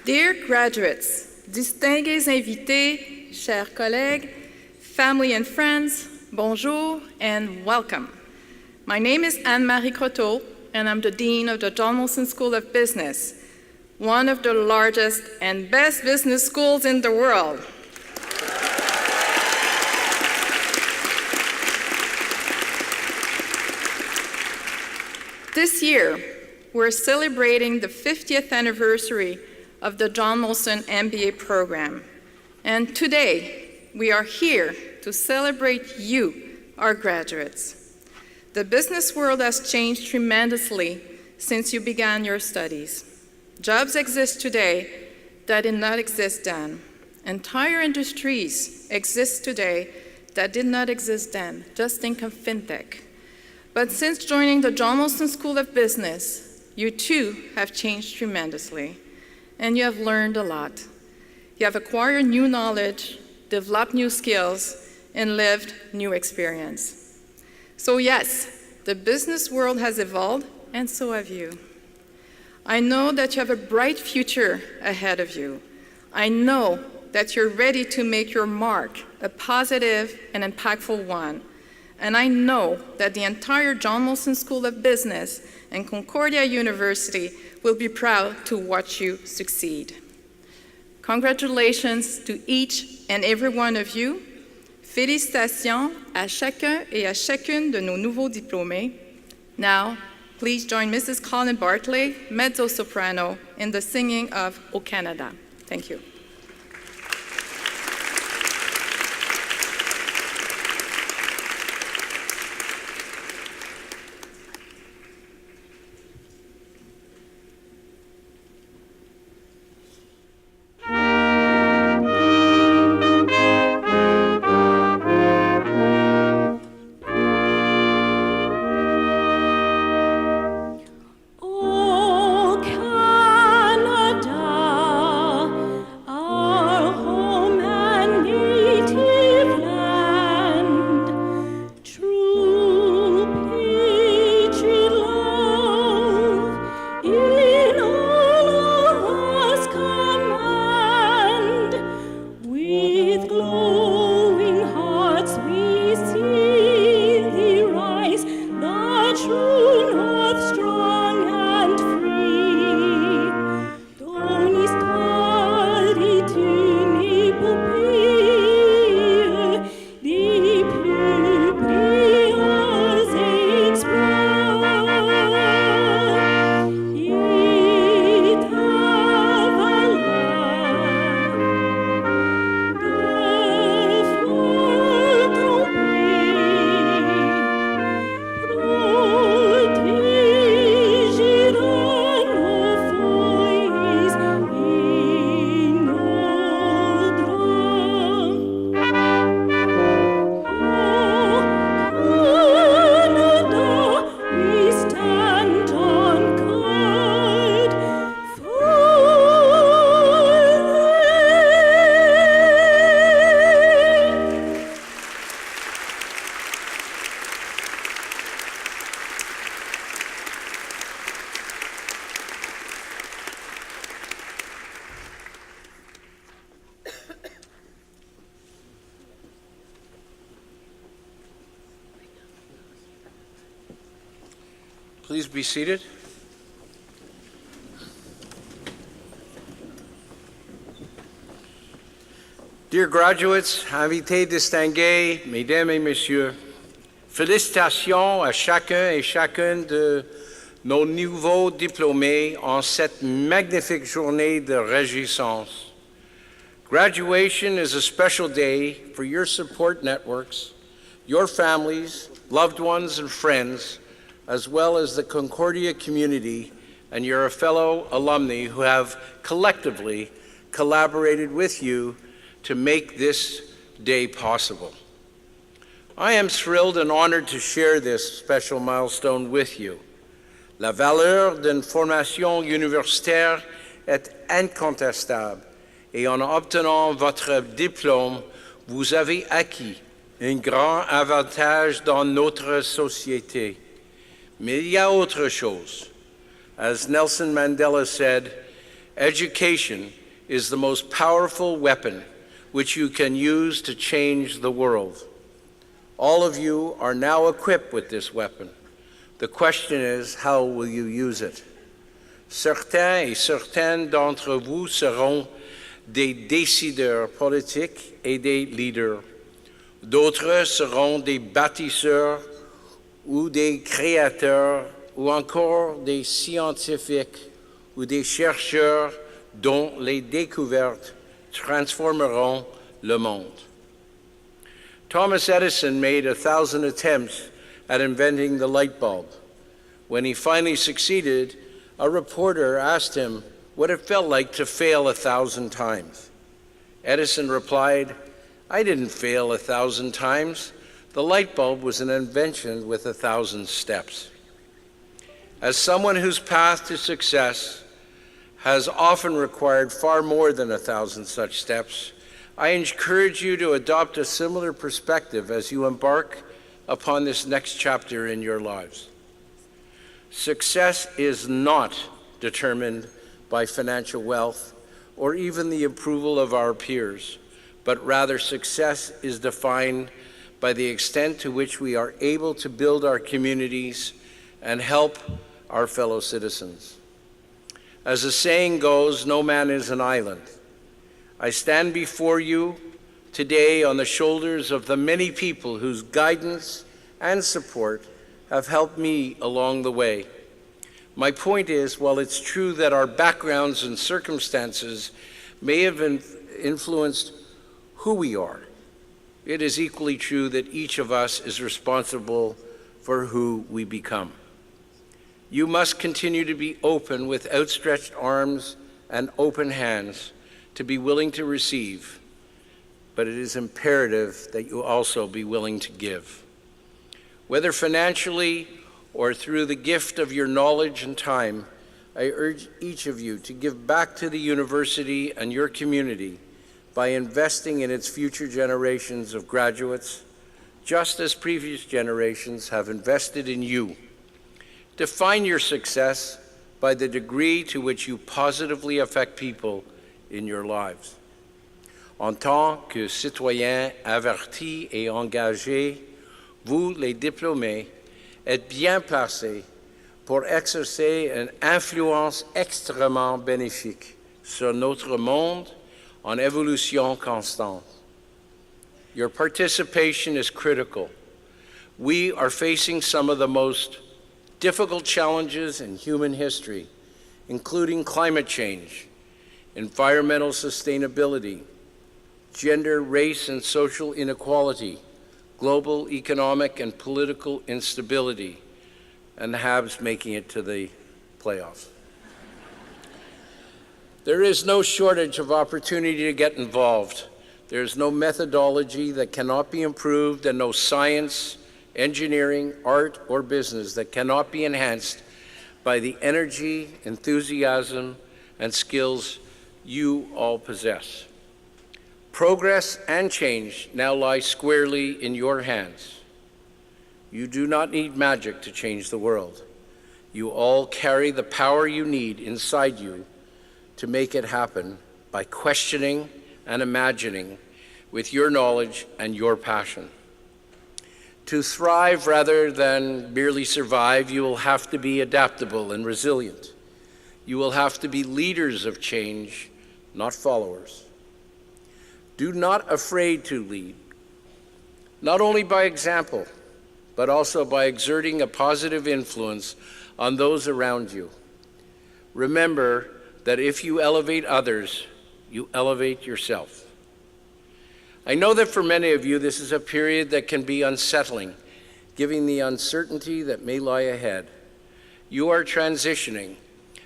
Dear graduates, distingués invités, chers collègues, family and friends, bonjour and welcome. My name is Anne-Marie Croteau, and I'm the Dean of the John Molson School of Business, one of the largest and best business schools in the world. This year, we're celebrating the 50th anniversary of the John Molson MBA program. And today, we are here to celebrate you, our graduates. The business world has changed tremendously since you began your studies. Jobs exist today that did not exist then. Entire industries exist today that did not exist then. Just think of fintech. But since joining the John Molson School of Business, you too have changed tremendously, and you have learned a lot. You have acquired new knowledge, developed new skills, and lived new experience. So yes, the business world has evolved, and so have you. I know that you have a bright future ahead of you. I know that you're ready to make your mark, a positive and impactful one. And I know that the entire John Molson School of Business and Concordia University will be proud to watch you succeed. Congratulations to each and every one of you. Félicitations à chacun et à chacune de nos nouveaux diplômés. Now, please join Mrs. Colin Bartley, mezzo-soprano, in the singing of O Canada. Thank you. Please be seated. Dear graduates, invités distingués, mesdames et messieurs, félicitations à chacun et chacune de nos nouveaux diplômés en cette magnifique journée de réjouissance. Graduation is a special day for your support networks, your families, loved ones, and friends, as well as the Concordia community and your fellow alumni who have collectively collaborated with you to make this day possible. I am thrilled and honored to share this special milestone with you. La valeur d'une formation universitaire est incontestable et en obtenant votre diplôme, vous avez acquis un grand avantage dans notre société. Mais il y a autre chose. As Nelson Mandela said, Education is the most powerful weapon which you can use to change the world. All of you are now equipped with this weapon. The question is, how will you use it? Certains et certaines d'entre vous seront des décideurs politiques et des leaders. D'autres seront des bâtisseurs ou des créateurs ou encore des scientifiques ou des chercheurs dont les découvertes transformeront le monde. Thomas Edison made 1,000 attempts at inventing the light bulb. When he finally succeeded, a reporter asked him what it felt like to fail 1,000 times. Edison replied, "I didn't fail 1,000 times. The light bulb was an invention with 1,000 steps." As someone whose path to success has often required far more than 1,000 such steps, I encourage you to adopt a similar perspective as you embark upon this next chapter in your lives. Success is not determined by financial wealth or even the approval of our peers, but rather success is defined by the extent to which we are able to build our communities and help our fellow citizens. As the saying goes, no man is an island. I stand before you today on the shoulders of the many people whose guidance and support have helped me along the way. My point is, while it's true that our backgrounds and circumstances may have influenced who we are, it is equally true that each of us is responsible for who we become. You must continue to be open with outstretched arms and open hands to be willing to receive, but it is imperative that you also be willing to give. Whether financially or through the gift of your knowledge and time, I urge each of you to give back to the university and your community by investing in its future generations of graduates, just as previous generations have invested in you. Define your success by the degree to which you positively affect people in your lives. En tant que citoyens avertis et engagés, vous, les diplômés, êtes bien placés pour exercer une influence extrêmement bénéfique sur notre monde en évolution constante. Your participation is critical. We are facing some of the most difficult challenges in human history, including climate change, environmental sustainability, gender, race, and social inequality, global economic and political instability, and the Habs making it to the playoffs. There is no shortage of opportunity to get involved. There is no methodology that cannot be improved and no science, engineering, art, or business that cannot be enhanced by the energy, enthusiasm, and skills you all possess. Progress and change now lie squarely in your hands. You do not need magic to change the world. You all carry the power you need inside you to make it happen by questioning and imagining with your knowledge and your passion. To thrive rather than merely survive, you will have to be adaptable and resilient. You will have to be leaders of change, not followers. Do not afraid to lead, not only by example, but also by exerting a positive influence on those around you. Remember that if you elevate others, you elevate yourself. I know that for many of you, this is a period that can be unsettling, given the uncertainty that may lie ahead. You are transitioning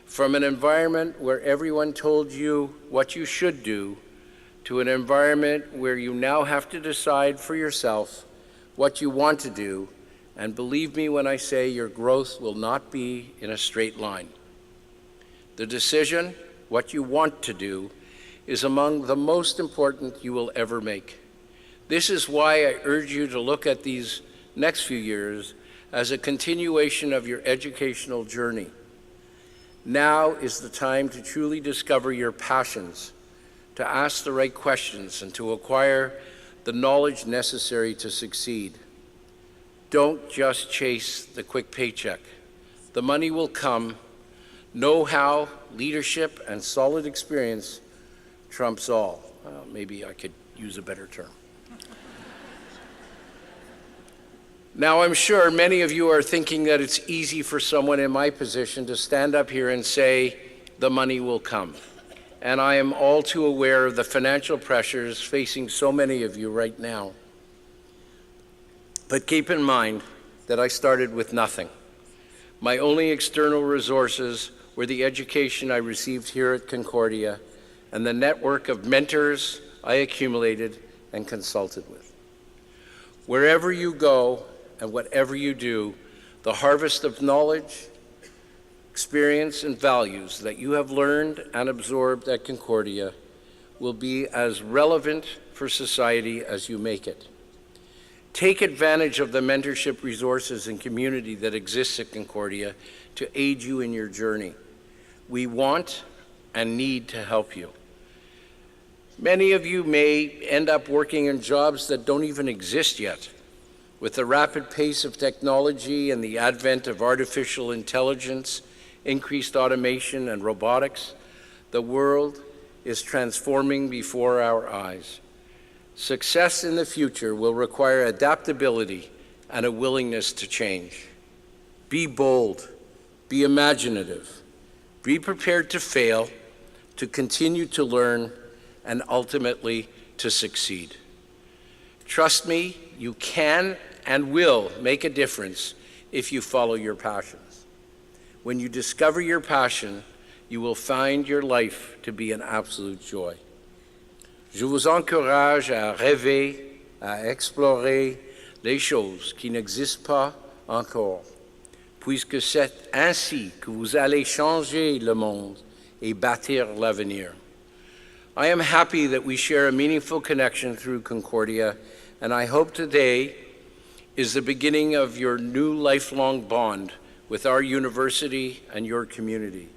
from an environment where everyone told you what you should do to an environment where you now have to decide for yourself what you want to do, and believe me when I say your growth will not be in a straight line. The decision, what you want to do, is among the most important you will ever make. This is why I urge you to look at these next few years as a continuation of your educational journey. Now is the time to truly discover your passions, to ask the right questions, and to acquire the knowledge necessary to succeed. Don't just chase the quick paycheck. The money will come. Know-how, leadership, and solid experience trumps all. Maybe I could use a better term. Now, I'm sure many of you are thinking that it's easy for someone in my position to stand up here and say, the money will come. And I am all too aware of the financial pressures facing so many of you right now. But keep in mind that I started with nothing. My only external resources were the education I received here at Concordia and the network of mentors I accumulated and consulted with. Wherever you go and whatever you do, the harvest of knowledge, experience, and values that you have learned and absorbed at Concordia will be as relevant for society as you make it. Take advantage of the mentorship resources and community that exists at Concordia to aid you in your journey. We want and need to help you. Many of you may end up working in jobs that don't even exist yet. With the rapid pace of technology and the advent of artificial intelligence, increased automation, and robotics, the world is transforming before our eyes. Success in the future will require adaptability and a willingness to change. Be bold, be imaginative, be prepared to fail, to continue to learn, and ultimately to succeed. Trust me, you can and will make a difference if you follow your passions. When you discover your passion, you will find your life to be an absolute joy. Je vous encourage à rêver, à explorer les choses qui n'existent pas encore, puisque c'est ainsi que vous allez changer le monde et bâtir l'avenir. I am happy that we share a meaningful connection through Concordia, and I hope today is the beginning of your new lifelong bond with our university and your community.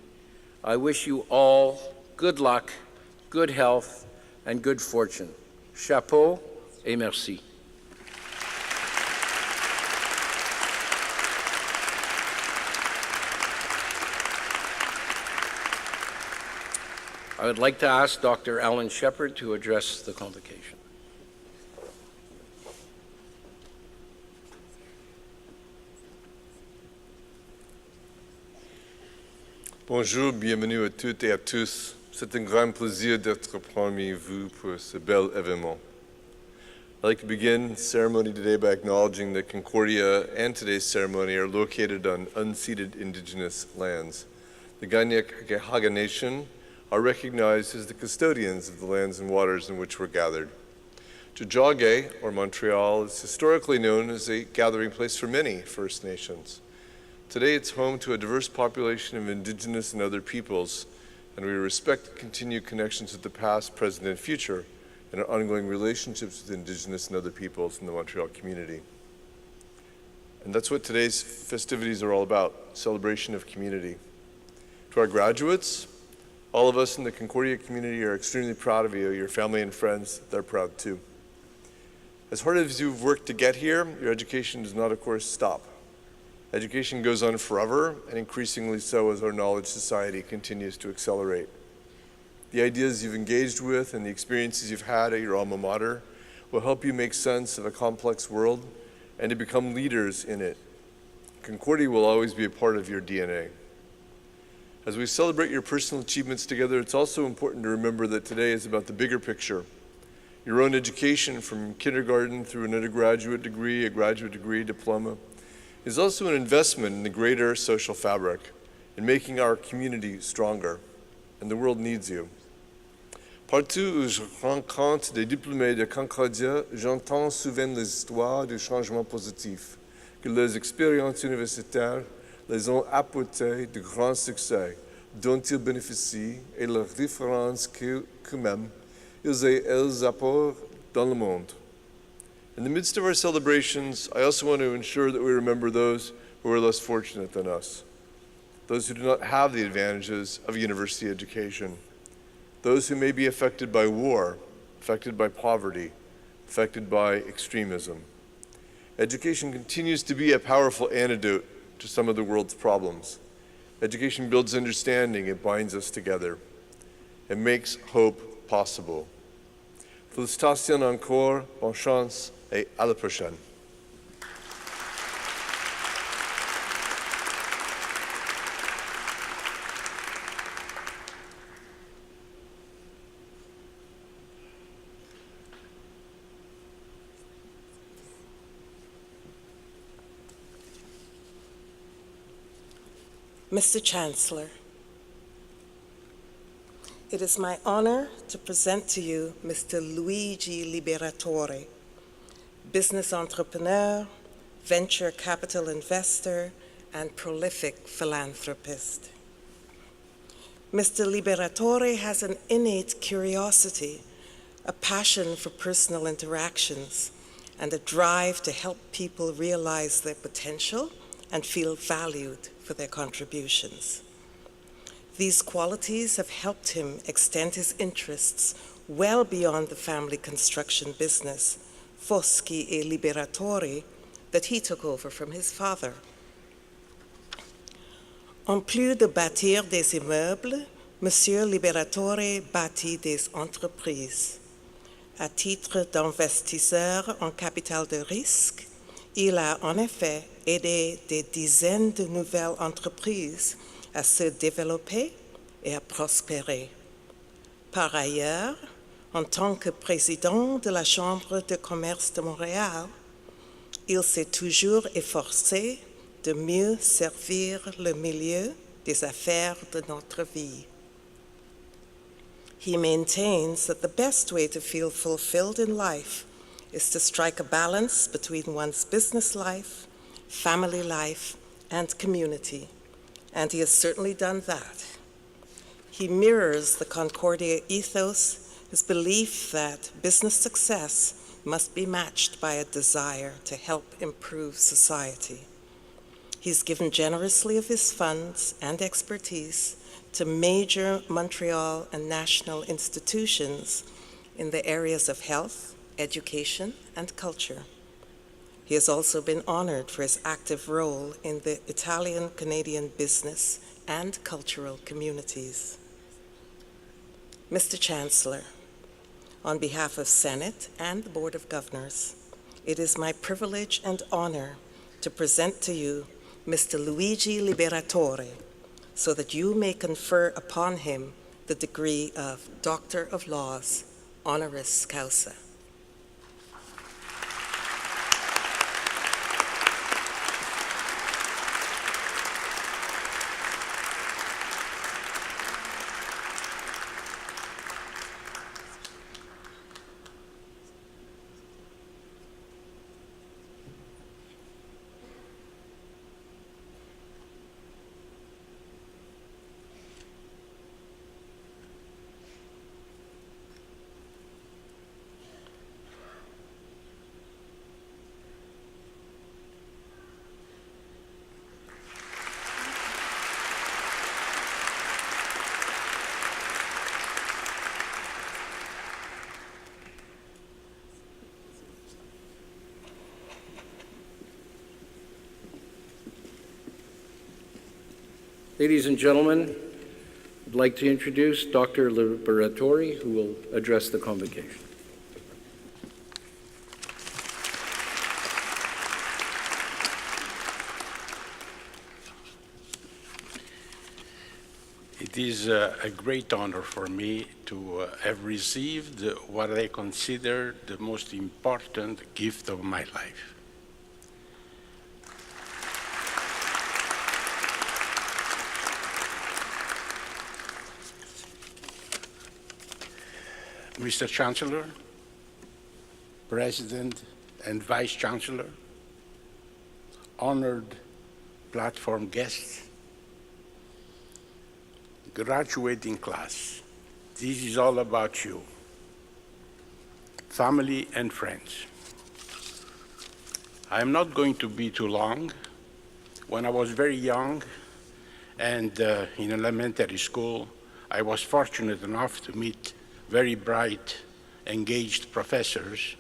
I wish you all good luck, good health, and good fortune. Chapeau et merci. I would like to ask Dr. Alan Shepard to address the convocation. Bonjour, bienvenue à toutes et à tous. C'est un grand plaisir d'être parmi vous pour ce bel événement. I'd like to begin the ceremony today by acknowledging that Concordia and today's ceremony are located on unceded indigenous lands. The Kanien'kehá:ka Nation are recognized as the custodians of the lands and waters in which we're gathered. Tiohtià:ke, or Montreal, is historically known as a gathering place for many First Nations. Today it's home to a diverse population of Indigenous and other peoples, and we respect and continue connections with the past, present, and future, and our ongoing relationships with Indigenous and other peoples in the Montreal community. And that's what today's festivities are all about, celebration of community. To our graduates, all of us in the Concordia community are extremely proud of you. Your family and friends, they're proud too. As hard as you've worked to get here, your education does not, of course, stop. Education goes on forever, and increasingly so as our knowledge society continues to accelerate. The ideas you've engaged with and the experiences you've had at your alma mater will help you make sense of a complex world and to become leaders in it. Concordia will always be a part of your DNA. As we celebrate your personal achievements together, it's also important to remember that today is about the bigger picture. Your own education from kindergarten through an undergraduate degree, a graduate degree, diploma, is also an investment in the greater social fabric, in making our community stronger, and the world needs you. Partout où je rencontre des diplômés de Concordia, j'entends souvent les histoires de changements positifs, que leurs expériences universitaires les ont apporté de grands succès, dont ils bénéficient, et leurs différences qu'eux-mêmes, ils apportent dans le monde. In the midst of our celebrations, I also want to ensure that we remember those who are less fortunate than us. those who do not have the advantages of university education, those who may be affected by war, affected by poverty, affected by extremism. Education continues to be a powerful antidote to some of the world's problems. Education builds understanding, it binds us together, it makes hope possible. Félicitations encore, bonne chance, et à la prochaine. Mr. Chancellor, it is my honor to present to you Mr. Luigi Liberatore, business entrepreneur, venture capital investor, and prolific philanthropist. Mr. Liberatore has an innate curiosity, a passion for personal interactions, and a drive to help people realize their potential and feel valued for their contributions. These qualities have helped him extend his interests well beyond the family construction business, Foschi e Liberatori, that he took over from his father. En plus de bâtir des immeubles, Monsieur Liberatore bâtit des entreprises. À titre d'investisseur en capital de risque, il a en effet aidé des dizaines de nouvelles entreprises à se développer et à prospérer. Par ailleurs, en tant que président de la Chambre de commerce de Montréal, il s'est toujours efforcé de mieux servir le milieu des affaires de notre vie. He maintains that the best way to feel fulfilled in life is to strike a balance between one's business life, family life, and community, and he has certainly done that. He mirrors the Concordia ethos, his belief that business success must be matched by a desire to help improve society. He's given generously of his funds and expertise to major Montreal and national institutions in the areas of health, education, and culture. He has also been honored for his active role in the Italian-Canadian business and cultural communities. Mr. Chancellor, on behalf of Senate and the Board of Governors, it is my privilege and honor to present to you Mr. Luigi Liberatore, so that you may confer upon him the degree of Doctor of Laws, honoris causa. Ladies and gentlemen, I'd like to introduce Dr. Liberatore, who will address the convocation. It is a great honor for me to have received what I consider the most important gift of my life. Mr. Chancellor, President and Vice Chancellor, honored platform guests, graduating class, this is all about you, family and friends. I am not going to be too long. When I was very young And in elementary school, I was fortunate enough to meet very bright, engaged professors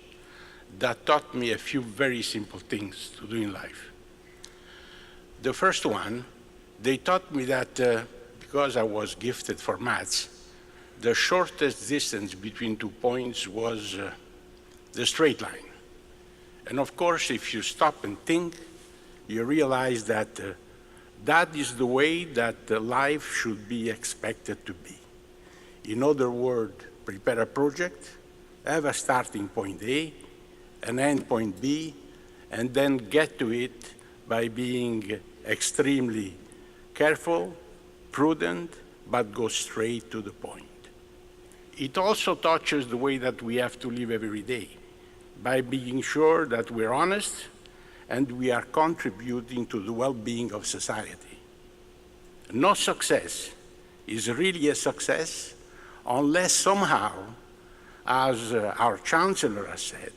that taught me a few very simple things to do in life. The first one, they taught me that because I was gifted for maths, the shortest distance between 2 points was the straight line. And of course, if you stop and think, you realize that that is the way that life should be expected to be. In other words, prepare a project, have a starting point A, an end point B, and then get to it by being extremely careful, prudent, but go straight to the point. It also touches the way that we have to live every day, by being sure that we're honest and we are contributing to the well-being of society. No success is really a success unless somehow, as our chancellor has said,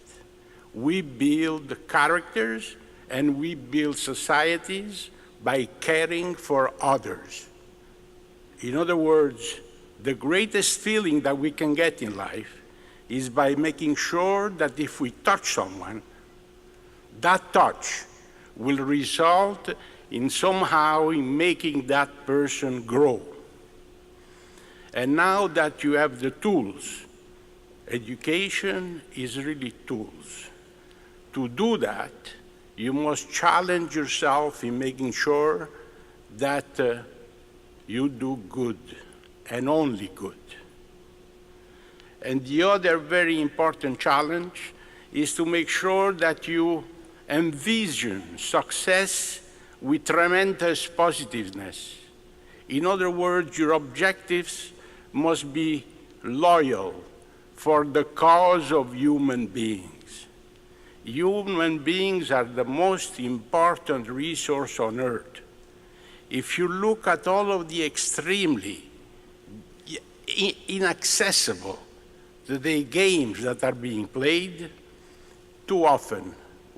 we build characters and we build societies by caring for others. In other words, the greatest feeling that we can get in life is by making sure that if we touch someone, that touch will result in somehow in making that person grow. And now that you have the tools, education is really tools. To do that, you must challenge yourself in making sure that you do good and only good. And the other very important challenge is to make sure that you envision success with tremendous positiveness. In other words, your objectives must be loyal for the cause of human beings. Human beings are the most important resource on earth. If you look at all of the extremely inaccessible today games that are being played, too often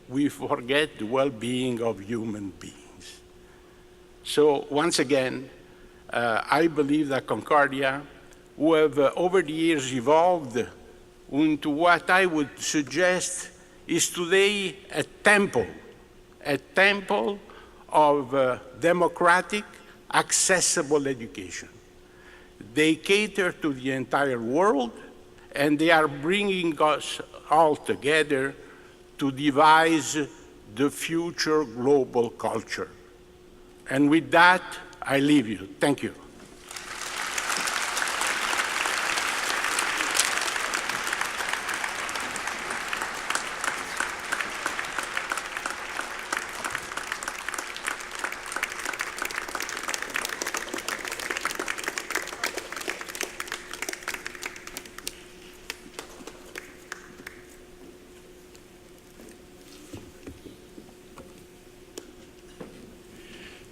we forget the well-being of human beings. So once again, I believe that Concordia, who have over the years evolved into what I would suggest is today a temple of democratic, accessible education. They cater to the entire world, and they are bringing us all together to devise the future global culture. And with that, I leave you. Thank you.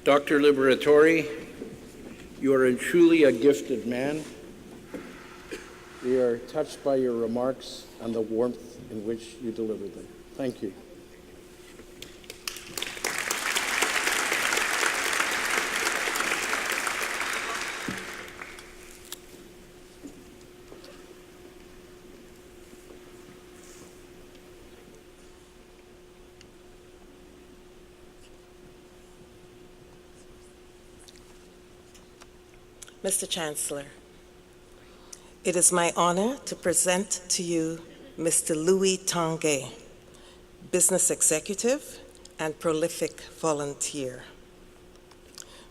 Dr. Liberatore, you are truly a gifted man. We are touched by your remarks and the warmth in which you delivered them. Thank you. Mr. Chancellor, it is my honor to present to you Mr. Louis Tanguay, business executive and prolific volunteer.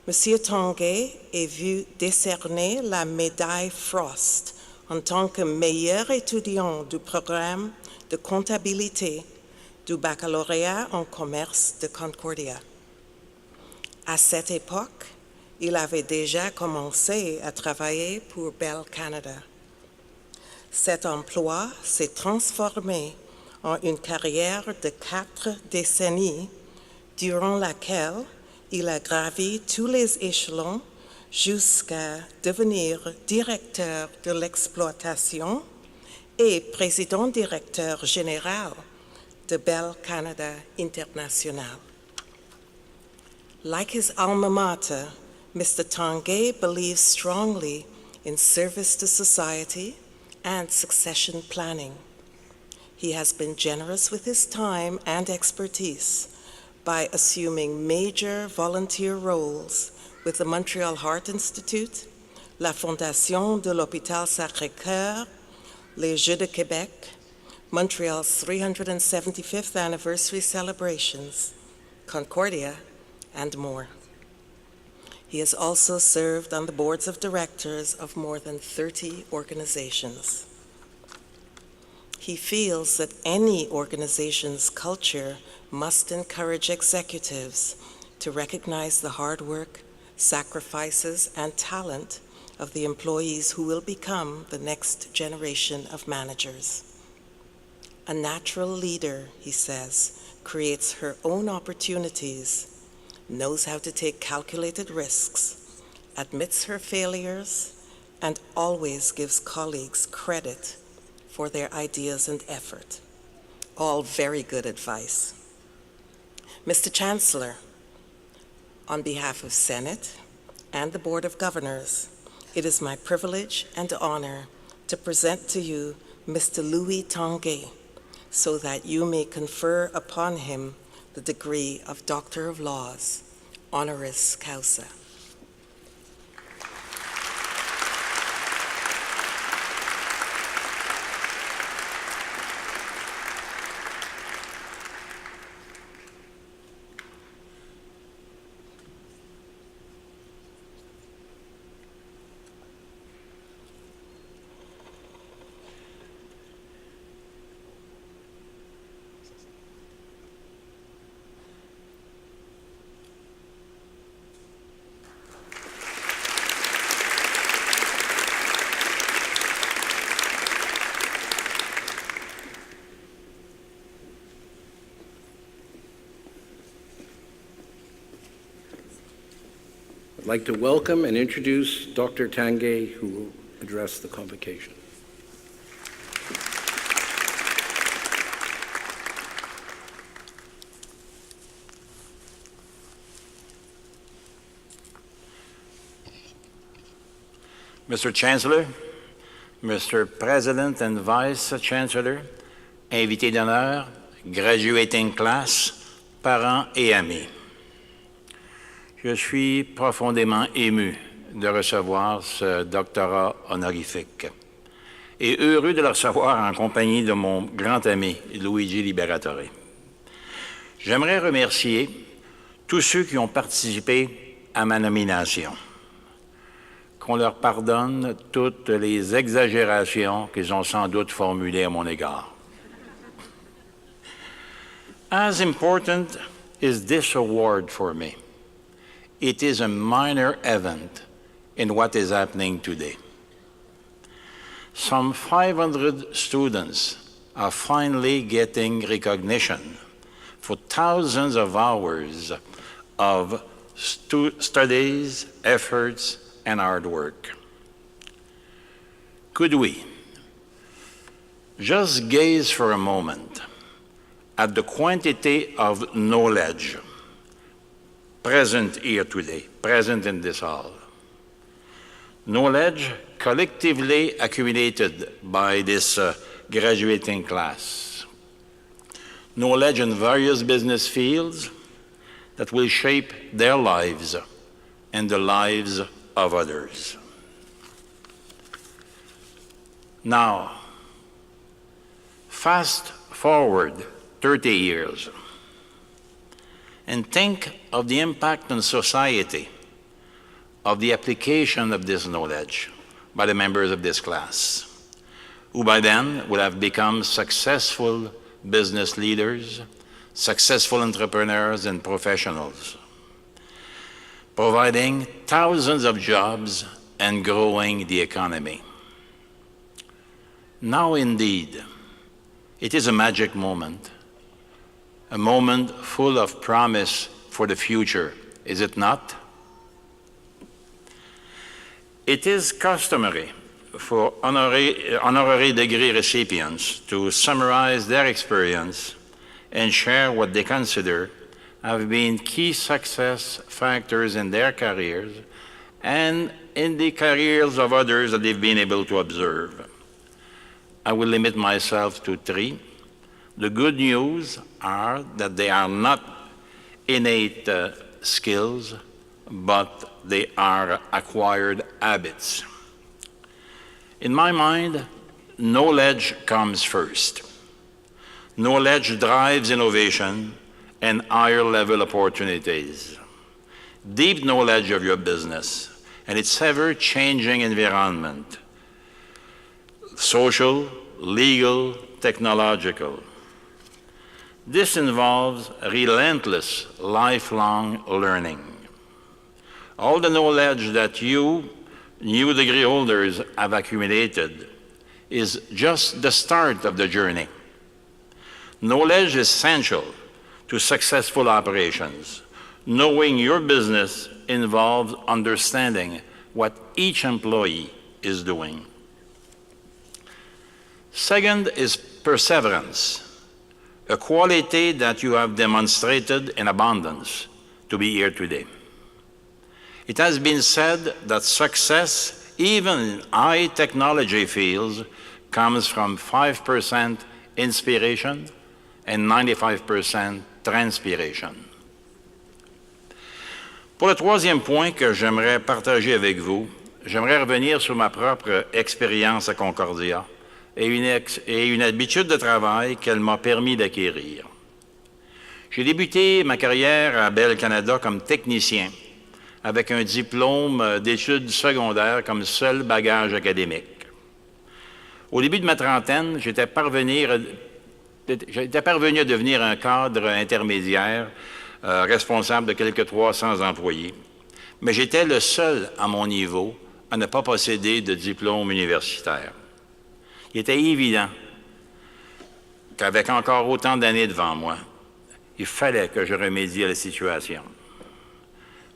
Monsieur Tanguay est vu décerner la médaille Frost en tant que meilleur étudiant du programme de comptabilité du baccalauréat en commerce de Concordia. À cette époque, il avait déjà commencé à travailler pour Bell Canada. Cet emploi s'est transformé en une carrière de 4 décennies durant laquelle il a gravi tous les échelons jusqu'à devenir directeur de l'exploitation et président-directeur général de Bell Canada International. Like his alma mater, Mr. Tanguay believes strongly in service to society and succession planning. He has been generous with his time and expertise by assuming major volunteer roles with the Montreal Heart Institute, la Fondation de l'Hôpital Sacré-Cœur, les Jeux de Québec, Montreal's 375th anniversary celebrations, Concordia, and more. He has also served on the boards of directors of more than 30 organizations. He feels that any organization's culture must encourage executives to recognize the hard work, sacrifices, and talent of the employees who will become the next generation of managers. A natural leader, he says, creates her own opportunities, knows how to take calculated risks, admits her failures, and always gives colleagues credit for their ideas and effort. All very good advice. Mr. Chancellor, on behalf of Senate and the Board of Governors, it is my privilege and honor to present to you Mr. Louis Tanguay, so that you may confer upon him the degree of Doctor of Laws, honoris causa. I'd like to welcome and introduce Dr. Tanguay, who will address the convocation. Mr. Chancellor, Mr. President and Vice Chancellor, invités d'honneur, graduating class, parents et amis. Je suis profondément ému de recevoir ce doctorat honorifique et heureux de le recevoir en compagnie de mon grand ami Luigi Liberatore. J'aimerais remercier tous ceux qui ont participé à ma nomination. Qu'on leur pardonne toutes les exagérations qu'ils ont sans doute formulées à mon égard. As important is this award for me, it is a minor event in what is happening today. Some 500 students are finally getting recognition for thousands of hours of studies, efforts, and hard work. Could we just gaze for a moment at the quantity of knowledge present here today, present in this hall? Knowledge collectively accumulated by this graduating class. Knowledge in various business fields that will shape their lives and the lives of others. Now, fast forward 30 years and think of the impact on society of the application of this knowledge by the members of this class, who by then will have become successful business leaders, successful entrepreneurs and professionals, providing thousands of jobs and growing the economy. Now indeed, it is a magic moment, a moment full of promise for the future, is it not? It is customary for honorary degree recipients to summarize their experience and share what they consider have been key success factors in their careers and in the careers of others that they've been able to observe. I will limit myself to 3. The good news are that they are not innate skills, but they are acquired habits. In my mind, knowledge comes first. Knowledge drives innovation and higher level opportunities. Deep knowledge of your business and its ever-changing environment, social, legal, technological. This involves relentless, lifelong learning. All the knowledge that you, new degree holders, have accumulated is just the start of the journey. Knowledge is essential to successful operations. Knowing your business involves understanding what each employee is doing. Second is perseverance, a quality that you have demonstrated in abundance to be here today. It has been said that success, even in high technology fields, comes from 5% inspiration and 95% transpiration. Pour le troisième point que j'aimerais partager avec vous, j'aimerais revenir sur ma propre expérience à Concordia et une habitude de travail qu'elle m'a permis d'acquérir. J'ai débuté ma carrière à Bell Canada comme technicien, avec un diplôme d'études secondaires comme seul bagage académique. Au début de ma trentaine, j'étais parvenu à devenir un cadre intermédiaire responsable de quelques 300 employés. Mais j'étais le seul à mon niveau à ne pas posséder de diplôme universitaire. Il était évident qu'avec encore autant d'années devant moi, il fallait que je remédie à la situation.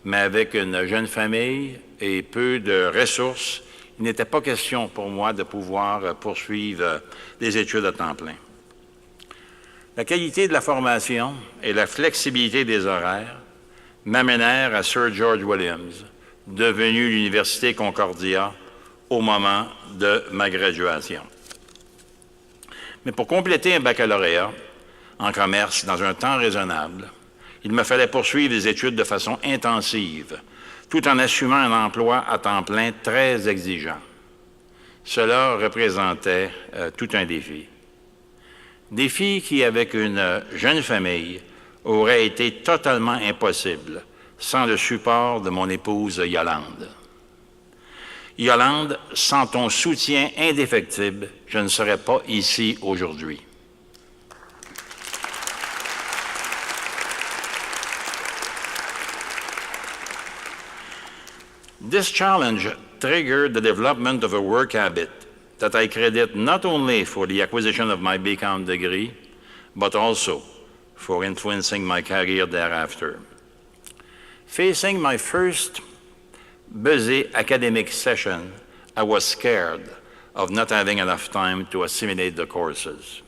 Mais avec une jeune famille et peu de ressources, il n'était pas question pour moi de pouvoir poursuivre des études à temps plein. La qualité de la formation et la flexibilité des horaires m'amenèrent à Sir George Williams, devenu l'Université Concordia au moment de ma graduation. Mais pour compléter un baccalauréat en commerce dans un temps raisonnable, il me fallait poursuivre les études de façon intensive, tout en assumant un emploi à temps plein très exigeant. Cela représentait tout un défi. Défi qui, avec une jeune famille, aurait été totalement impossible sans le support de mon épouse Yolande. Yolande, sans ton soutien indéfectible, je ne serais pas ici aujourd'hui. This challenge triggered the development of a work habit that I credit not only for the acquisition of my BCom degree, but also for influencing my career thereafter. Facing my first busy academic session, I was scared of not having enough time to assimilate the courses.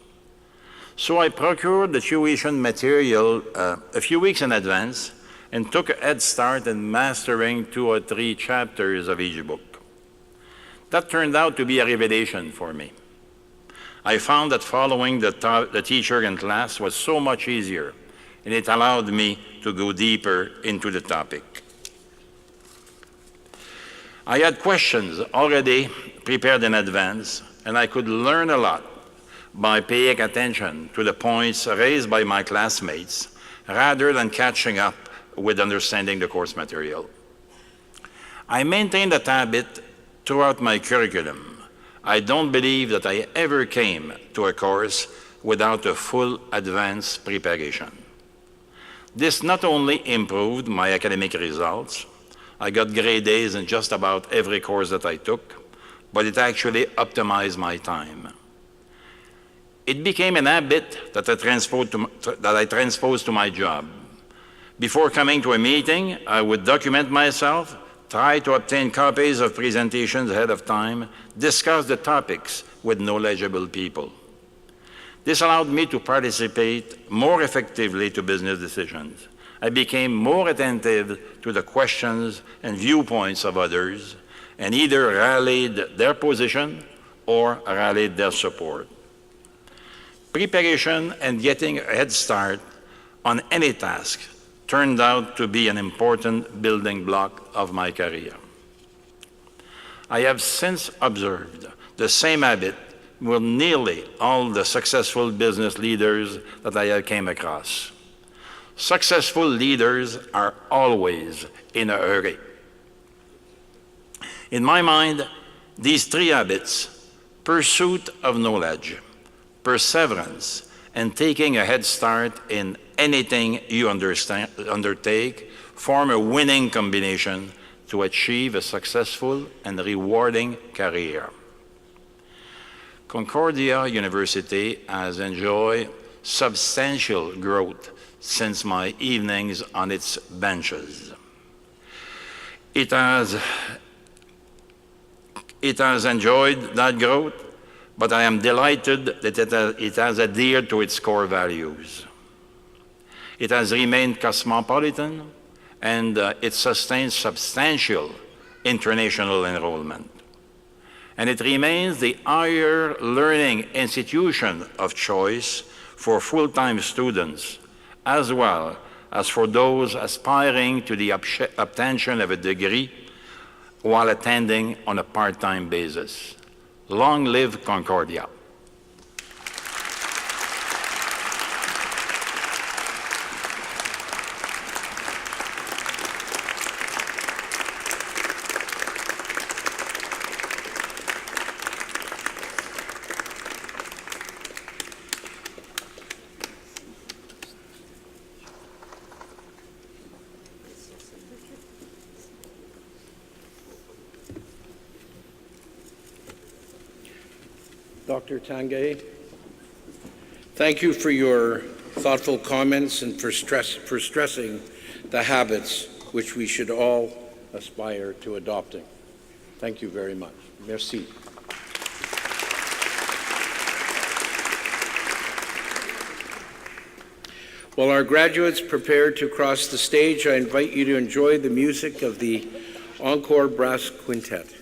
So I procured the tuition material a few weeks in advance and took a head start in mastering 2 or 3 chapters of each book. That turned out to be a revelation for me. I found that following the teacher in class was so much easier, and it allowed me to go deeper into the topic. I had questions already prepared in advance, and I could learn a lot by paying attention to the points raised by my classmates rather than catching up with understanding the course material. I maintained that habit throughout my curriculum. I don't believe that I ever came to a course without a full advanced preparation. This not only improved my academic results, I got grade A's in just about every course that I took, but it actually optimized my time. It became an habit that I transposed to my job. Before coming to a meeting, I would document myself, try to obtain copies of presentations ahead of time, discuss the topics with knowledgeable people. This allowed me to participate more effectively to business decisions. I became more attentive to the questions and viewpoints of others and either rallied their position or rallied their support. Preparation and getting a head start on any task turned out to be an important building block of my career. I have since observed the same habit with nearly all the successful business leaders that I have came across. Successful leaders are always in a hurry. In my mind, these three habits, pursuit of knowledge, perseverance, and taking a head start in anything you undertake, form a winning combination to achieve a successful and rewarding career. Concordia University has enjoyed substantial growth since my evenings on its benches. It has enjoyed that growth, but I am delighted that it has adhered to its core values. It has remained cosmopolitan, and it sustains substantial international enrollment. And it remains the higher learning institution of choice for full-time students, as well as for those aspiring to the obtention of a degree while attending on a part-time basis. Long live Concordia. Dr. Tanguay, thank you for your thoughtful comments and for stressing the habits which we should all aspire to adopting. Thank you very much. Merci. While our graduates prepare to cross the stage, I invite you to enjoy the music of the Encore Brass Quintet.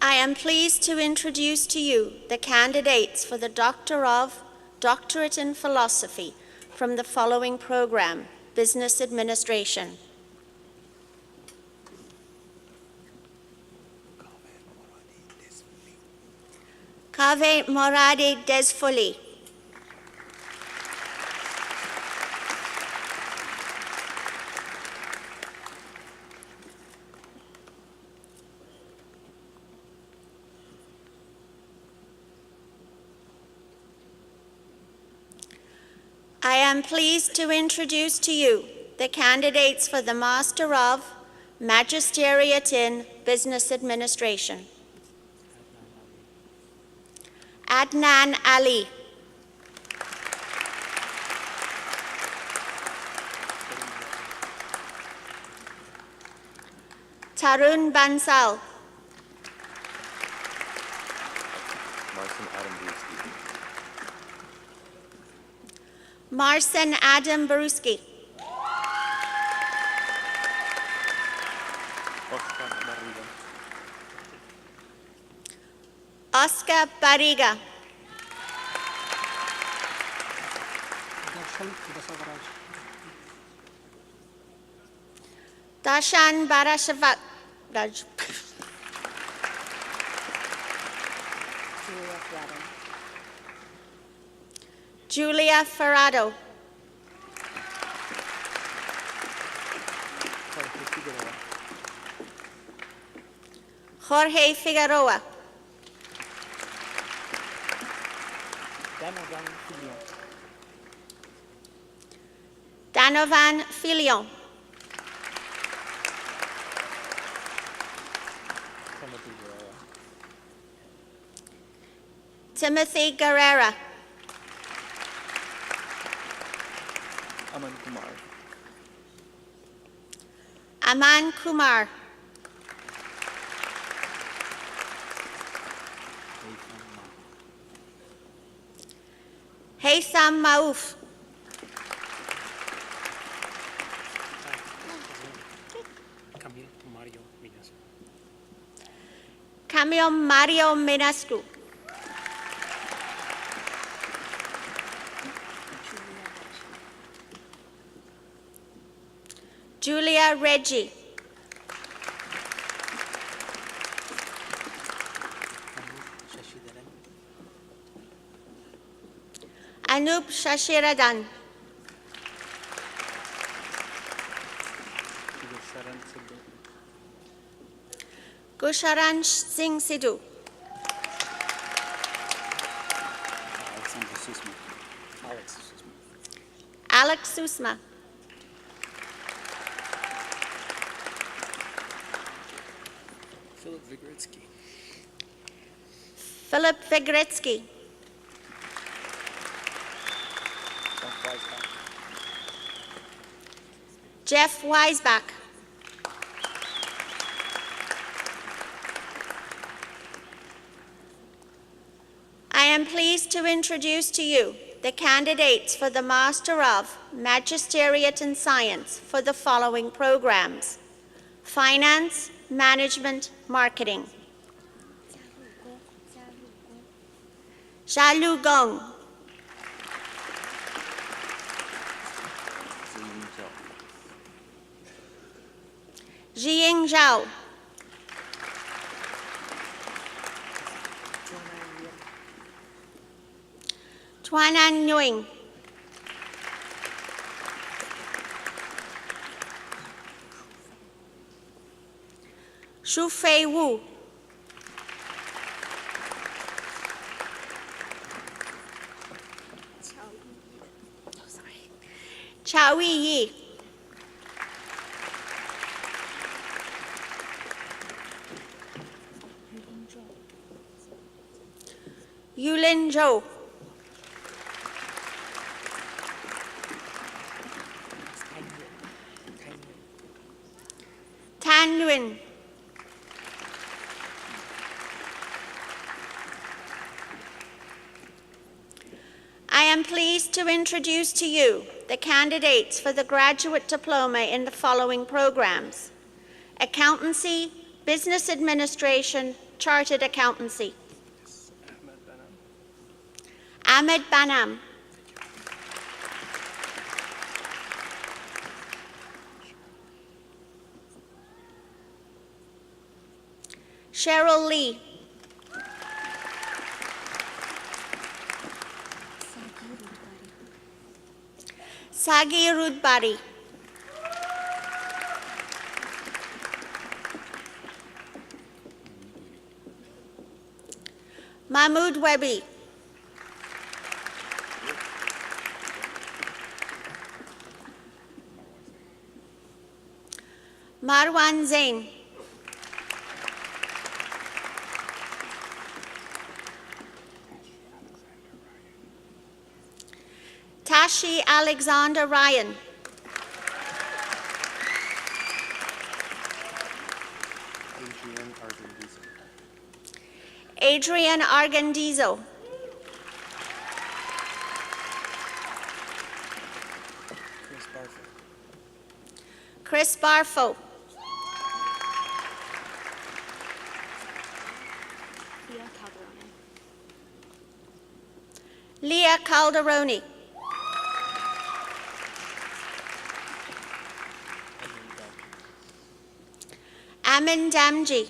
I am pleased to introduce to you the candidates for the Doctorate in Philosophy from the following program: Business Administration. Kaveh Morade Desfoli. I am pleased to introduce to you the candidates for the Master of Magisterate in Business Administration. Adnan Ali. Tarun Bansal. Marcin Adam Baruski. Oscar Barriga. Dashan Barashavat. Julia Ferrado. Jorge Figueroa. Danovan Filion. Timothy Guerrera. Aman Kumar. Haitham Maouf. Camille Mario Minascu. Julia Reggie. Anup Shashiradan. Gusharan Singh Sidhu. Alex Susma. Philip Vigritsky. Jeff Weisbach. I am pleased to introduce to you the candidates for the Master of Magisterate in Science for the following programs: Finance, Management, Marketing. Xiaolu Gong. Jiying Zhao. Tuanan Nguyen. Shufei Wu. Chao Yi. Yulin Zhou. Tan Nguyen. I am pleased to introduce to you the candidates for the graduate diploma in the following programs: Accountancy, Business Administration, Chartered Accountancy. Ahmed Banam. Cheryl Lee. Sagi Rudbari. Mahmoud Webby. Marwan Zain. Tashi Alexander Ryan. Adrian Argandizo. Chris Barfo. Leah Calderoni. Amin Damji.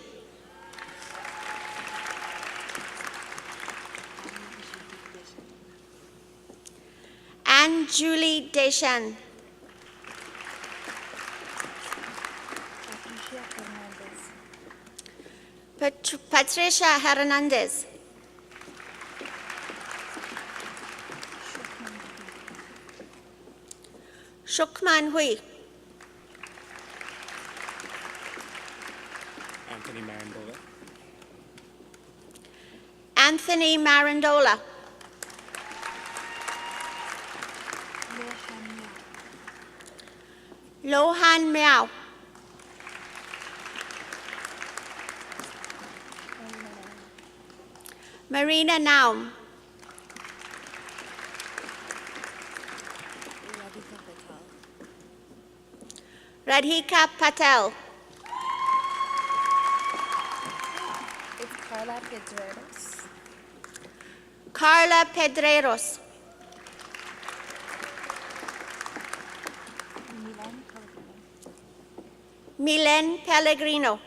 Anne Julie Deschamps. Patricia Hernandez. Shukman Hui. Anthony Marandola. Anthony Marandola. Lohan Miao. Marina Naum. Radhika Patel. It's Carla Pedreros. Carla Pedreros. Milen Pellegrino.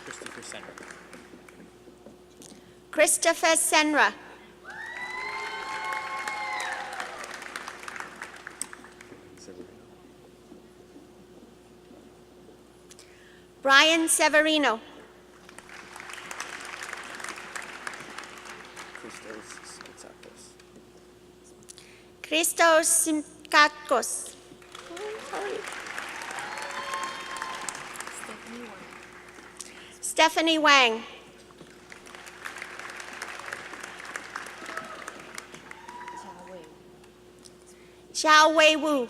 Christopher Senra. Christopher Senra. Brian Severino. Christos Simkatkos. Stephanie Wang. Xiao Wei Wu.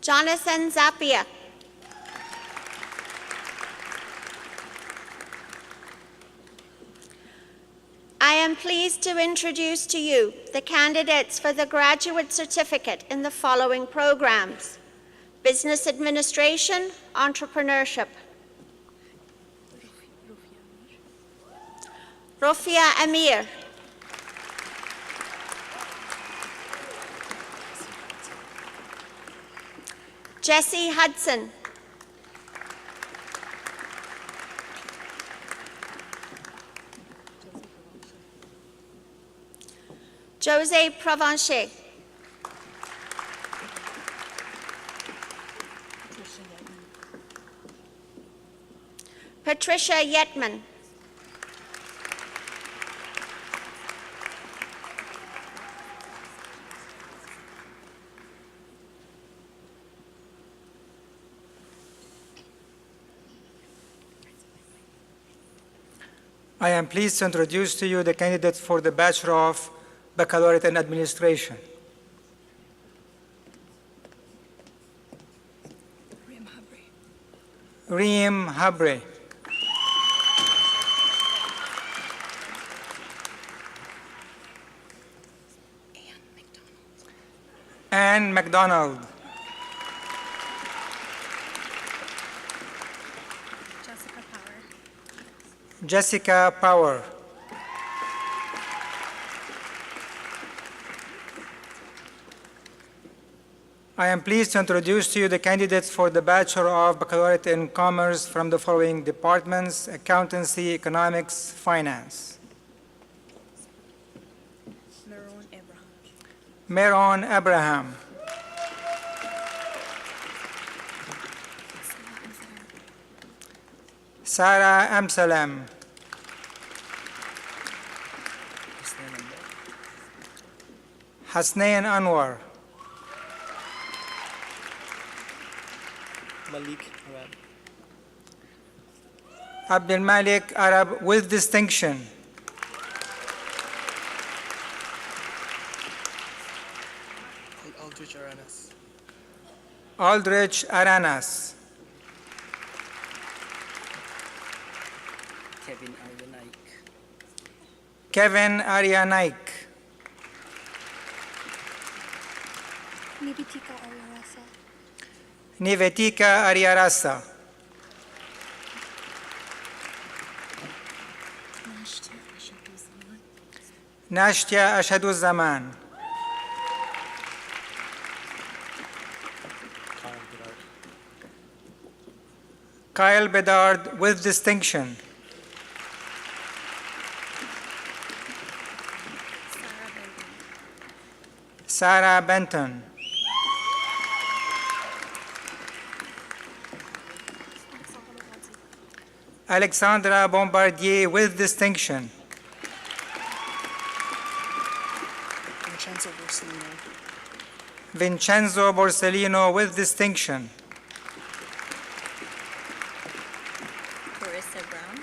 Jonathan Zappia. I am pleased to introduce to you the candidates for the graduate certificate in the following programs: Business Administration, Entrepreneurship. Rofia Amir. Jesse Hudson. Jose Provencher. Patricia Yetman. I am pleased to introduce to you the candidates for the Bachelor of Baccalaureate in Administration. Reem Habre. Anne McDonald. Jessica Power. I am pleased to introduce to you the candidates for the Bachelor of Baccalaureate in Commerce from the following departments: Accountancy, Economics, Finance. Meron Abraham. Sarah Amsalem. Hasnain Anwar. Malik Arab. Abdul Malik Arab with distinction. Aldrich Aranas. Aldrich Aranas. Kevin Aryanaik. Kevin Aryanaik. Nibitika Aryarasa. Nivetika Aryarasa. Nashtya Ashaduzaman. Kyle Bedard with distinction. Sarah Benton. Alexandra Bombardier with distinction. Vincenzo Borsellino. Vincenzo Borsellino with distinction. Carissa Brown.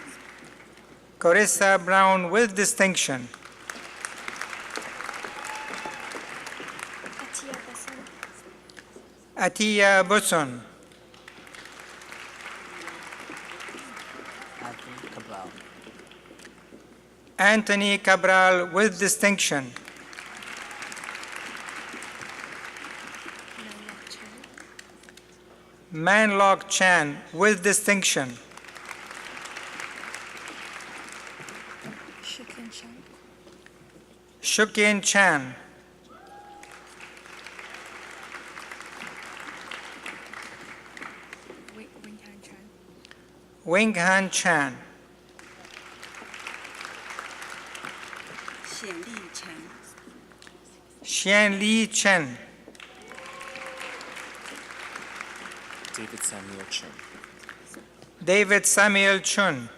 Carissa Brown with distinction. Atia Basson. Atiya Busson. Anthony Cabral. Anthony Cabral with distinction. Manlock Chan with distinction. Shukin Chan. Shukin Chan. Winghan Chan. Winghan Chan. Xian Li Chen. Xian Li Chen. David Samuel Chun. David Samuel Chun.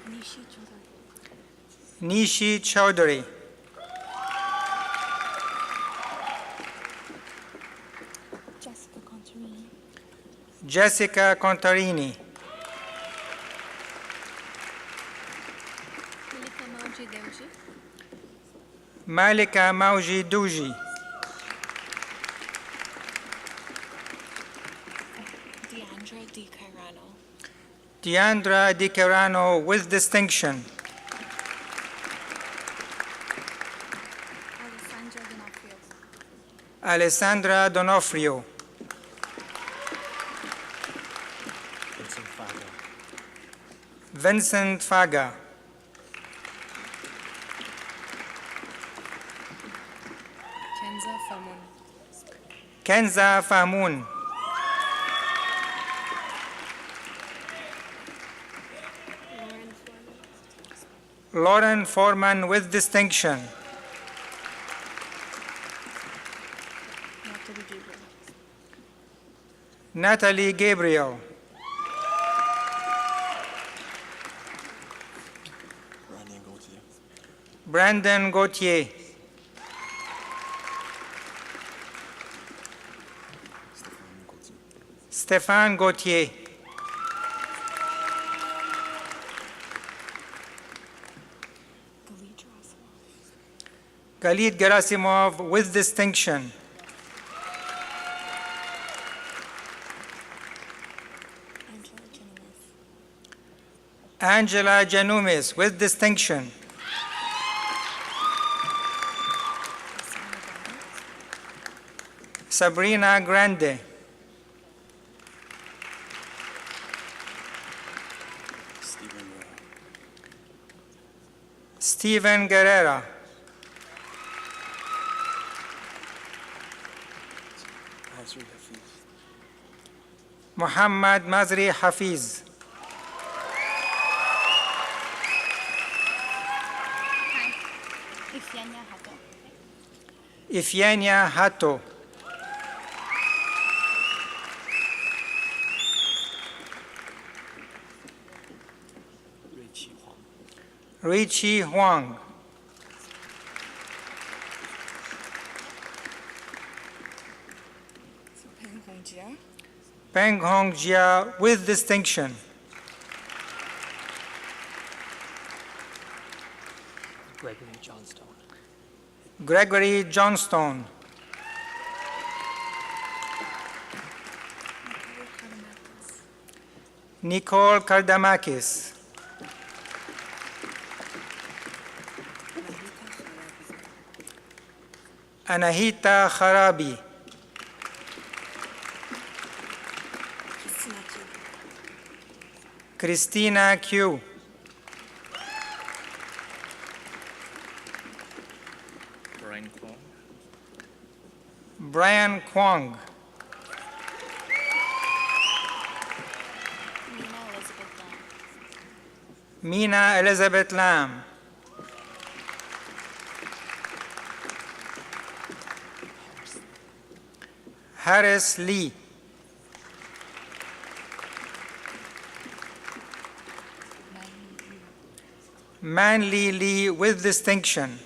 Nishi Choudhury. Nishi Chowdhury. Jessica Contarini. Jessica Contarini. Malika Mauji Deuji. Malika Mauji Douji. Deandra Di Carano. Deandra Di Carano with distinction. Alessandra D'Onofrio. Alessandra D'Onofrio. Vincent Faga. Vincent Faga. Kenza Famun. Kenza Famoun. Lauren Foreman with distinction. Natalie Gabriel. Natalie Gabriel. Brandon Gauthier. Brandon Gauthier. Stéphane Gauthier. Khalid Gerasimov with distinction. Angela Janumis with distinction. Sabrina Grande. Steven Guerrera. Muhammad Mazri Hafiz. Ifyanya Hato. Ifyanya Hato. Richie Huang. Peng Hongjia. Peng Hongjia with distinction. Gregory Johnstone. Gregory Johnstone. Nicole Kardamakis. Anahita Kharabi. Christina Q. Brian Kwong. Brian Kwong. Mina Elizabeth Lam. Harris Lee. Manly Lee with distinction.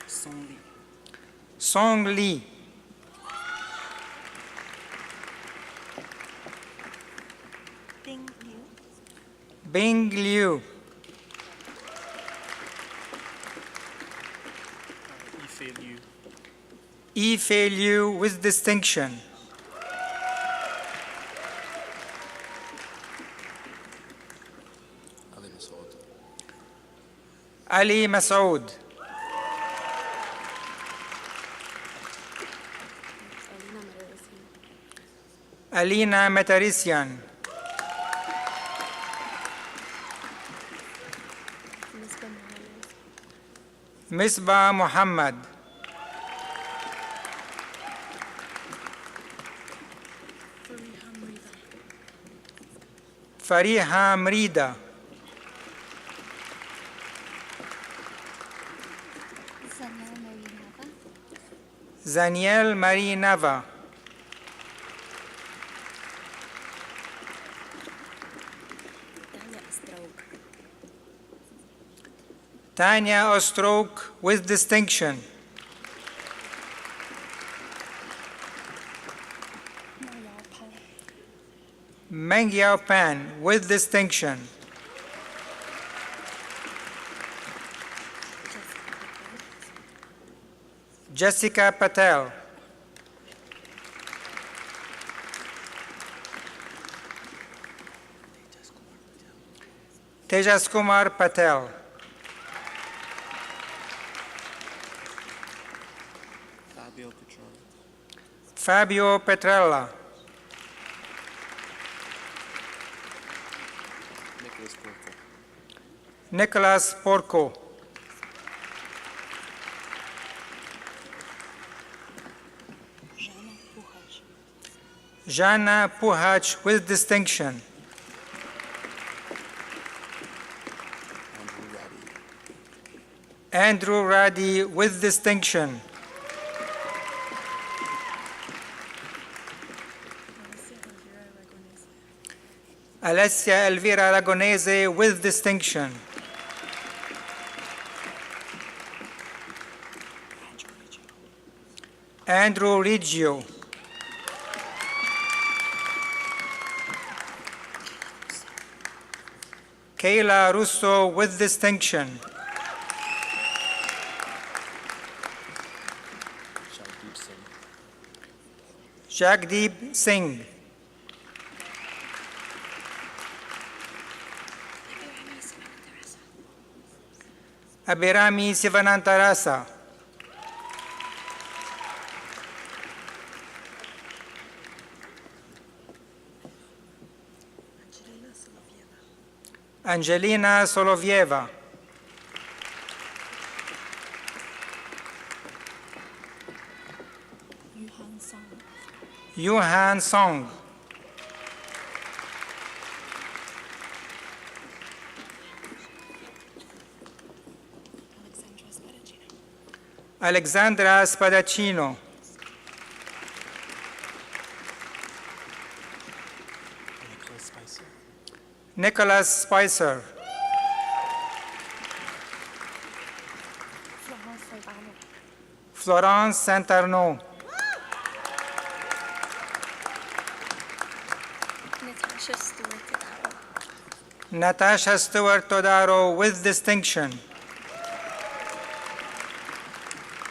Song Lee. Song Lee. Bing Liu. Bing Liu. Ife Liu. Ife Liu with distinction. Ali Masoud. Ali Masoud. Alina Metarisian. Misbah Muhammad. Fariha Mrida. Zaniel Marie Nava. Tanya Ostroke with distinction. Meng Yao Pan with distinction. Jessica Patel. Tejas Kumar Patel. Fabio Petrone. Fabio Petrella. Nicholas Porco. Nicholas Porco. Jana Puhach with distinction. Andrew Raddy with distinction. Alessia Elvira Aragonese with distinction. Andrew Riggio. Kayla Russo with distinction. Jagdeep Singh. Abirami Sivanantarasa. Angelina Solovieva. Yuhan Song. Alexandra Spadaccino. Nicholas Spicer. Nicholas Spicer. Florence Salvano. Florence Santarno. Natasha Stewart Tadaro. Natasha Stewart Todaro with distinction.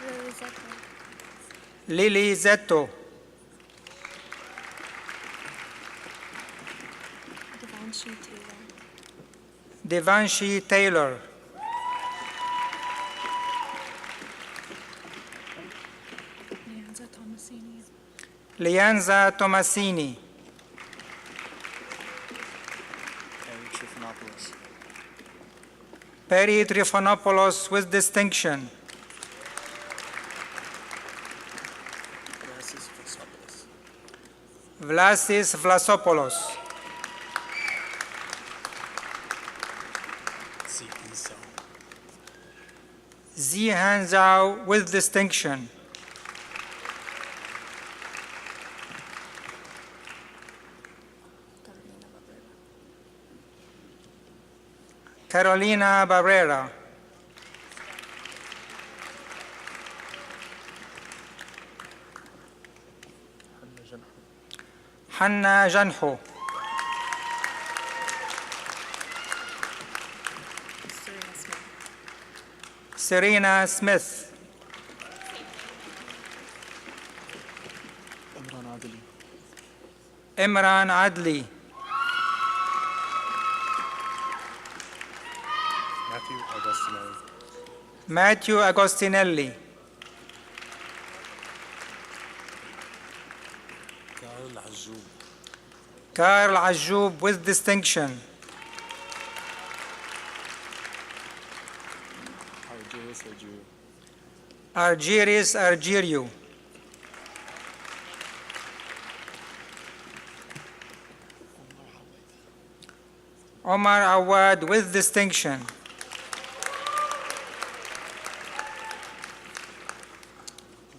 Lily Zetto. Lily Zetto. Devanshi Taylor. Devanshi Taylor. Leanza Tomasini. Leanza Tomasini. Eric Trifonopoulos. Perry Trifonopoulos with distinction. Vlasis Vasopoulos. Vlasis Vlasopoulos. Zihan Zhao. Zihan Zhao with distinction. Carolina Barrera. Carolina Barrera. Hanna Janho. Serena Smith. Serena Smith. Imran Adili. Imran Adli. Matthew Augustinelli. Matthew Agostinelli. Karl Azoub. Karl Ajoub with distinction. Argyris Argyro. Argyris Argyriou. Omar Awad with distinction.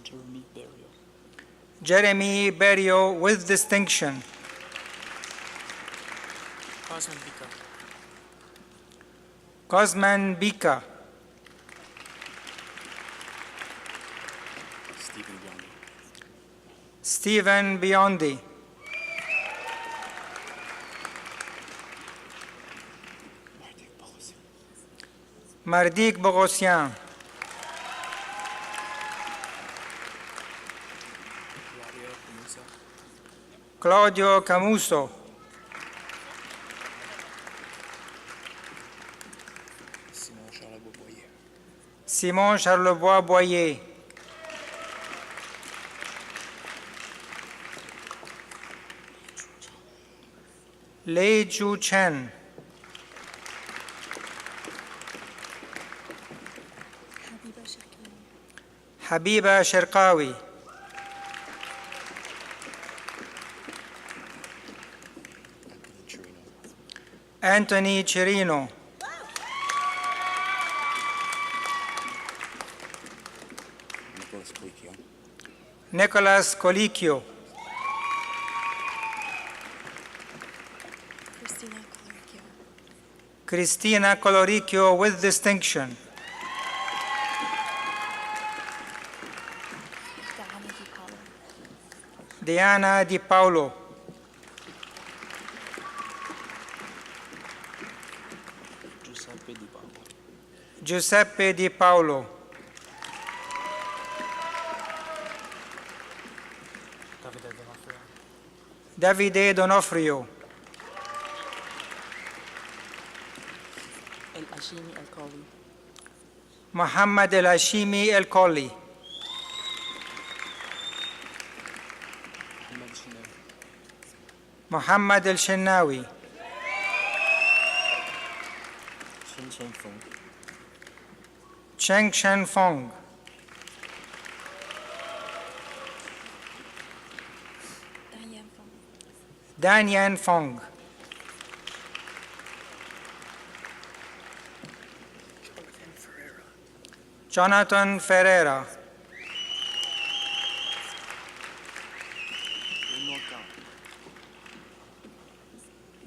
Jeremy Berrio. Jeremy Berrio with distinction. Cosman Bika. Cosman Bika. Stephen Biondi. Stephen Biondi. Mardik Bogosian. Mardik Bogosian. Claudio Camusa. Claudio Camuso. Simon Charlebois Boyer. Simon Charlebois Boyer. Lei Ju Chen. Habiba Shakini. Habiba Sherqawi. Anthony Chirino. Anthony Chirino. Nicholas Colicchio. Nicholas Colicchio. Christina Coloricchio. Cristina Coloricchio with distinction. Diana Di Paolo. Diana Di Paolo. Giuseppe Di Paolo. Giuseppe Di Paolo. Davide Donofrio. Davide Donofrio. El Hashimi El Khali. Muhammad El Hashimi El Kholi. Ahmed Shinawi. Muhammad El Shenawi. Chen Chen Feng. Cheng Shen Fong. Diane Fong. Dan Yan Fong. Jonathan Ferreira. Raymond Gao.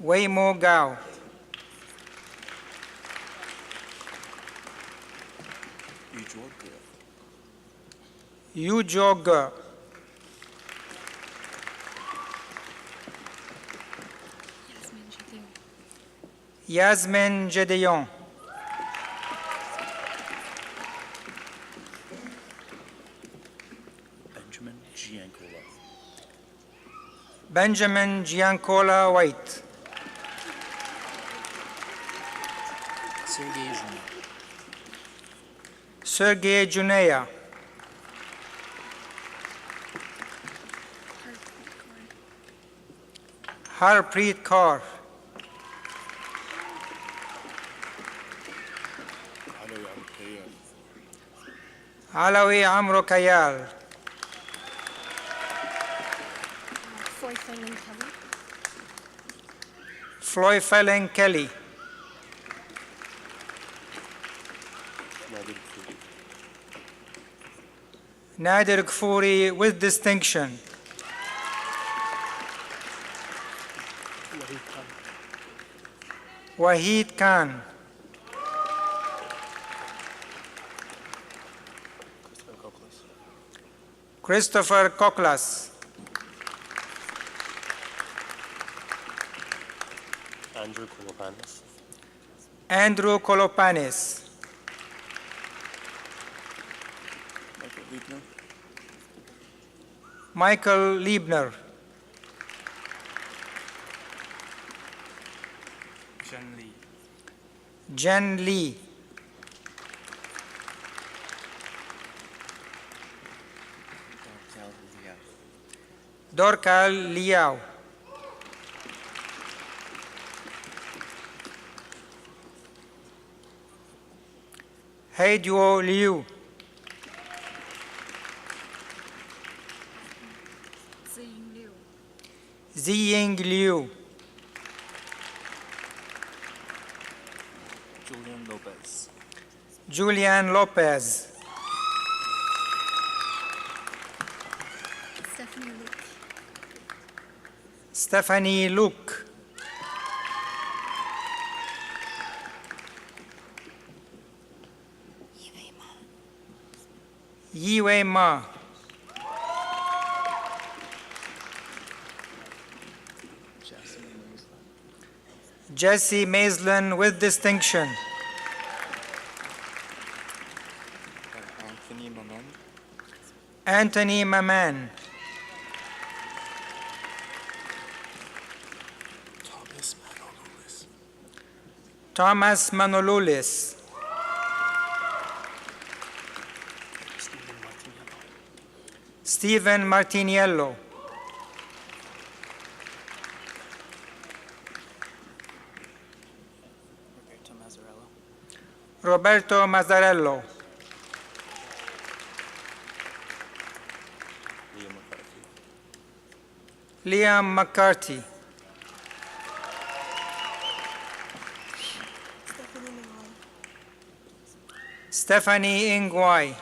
Wei Mo Gao. Yu Jog. Yasmin Gedeon. Benjamin Giancola. Benjamin Giancola White. Sergei Junior. Sergei Junea. Harpreet Kaur. Alawi Amro Kayal. Floy Felling Kelly. Nadir Gfouri with distinction. Wahid Khan. Christopher Koklas. Andrew Kolopanis. Andrew Kolopanis. Michael Liebner. Jen Lee. Dorcal Liao. Heiduo Liu. Ziying Liu. Julian Lopez. Julian Lopez. Stephanie Luke. Yiwei Ma. Jesse Maislin with distinction. Anthony Maman. Anthony Maman. Thomas Manoloulis. Stephen Martiniello. Roberto Mazzarello. Liam McCarthy. Stephanie Ingwai.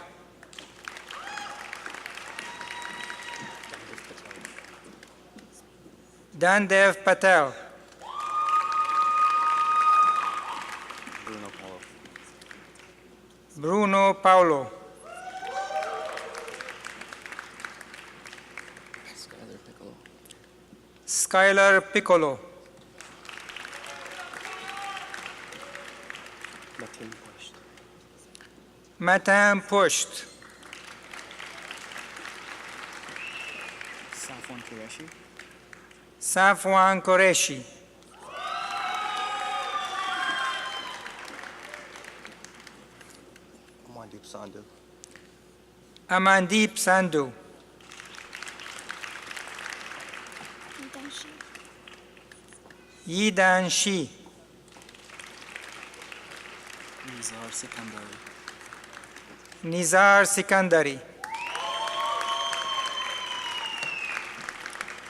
Dandev Patel. Bruno Paulo. Skylar Piccolo. Matin Pusht. Safwan Qureshi. Safwan Qureshi. Amandeep Sandhu. Amandeep Sandhu. Yidan Shi. Nizar Sikandari. Nizar Sikandari.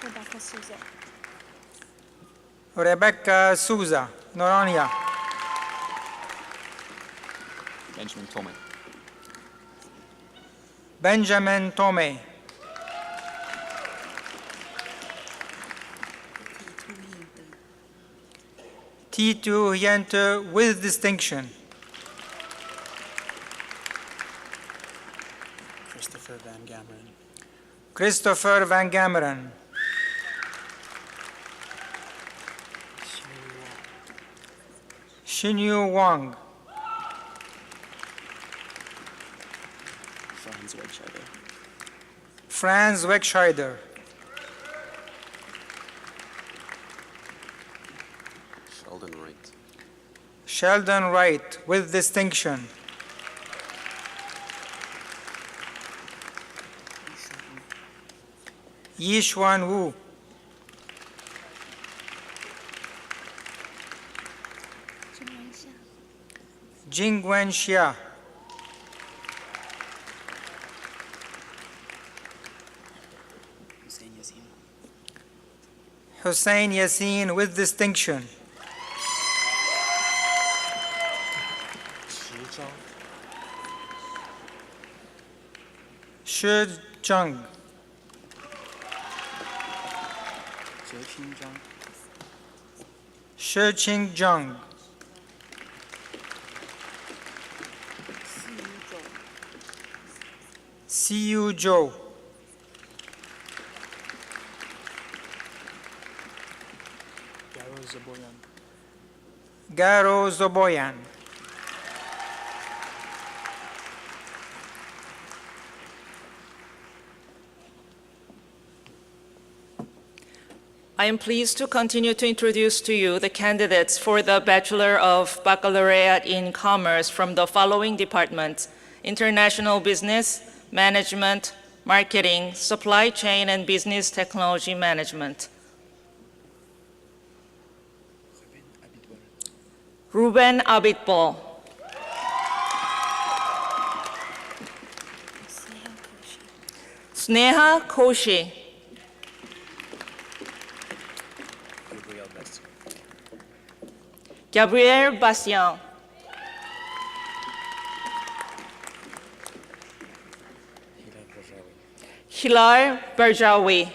Rebecca Souza. Rebecca Souza. Noronha. Benjamin Tomei. Benjamin Tomei. Titu Yente with distinction. Christopher Van Gameren. Christopher Van Gameren. Xinyu Wang. Franz Wegscheider. Franz Wegscheider. Sheldon Wright. Sheldon Wright, with distinction. Yishuan Wu. Jingwen Xia. Hussein Yassin. Hussein Yassin, with distinction. Shi Zhang. Shi Qingzhang. Siyu Zhou. Garo Zaboyan. Garo Zoboyan. I am pleased to continue to introduce to you the candidates for the Bachelor of Baccalaureate in Commerce from the following departments: International Business, Management, Marketing, Supply Chain, and Business Technology Management. Ruben Abitbol. Sneha Koshi. Gabriel Bastien. Hilar Berjawi.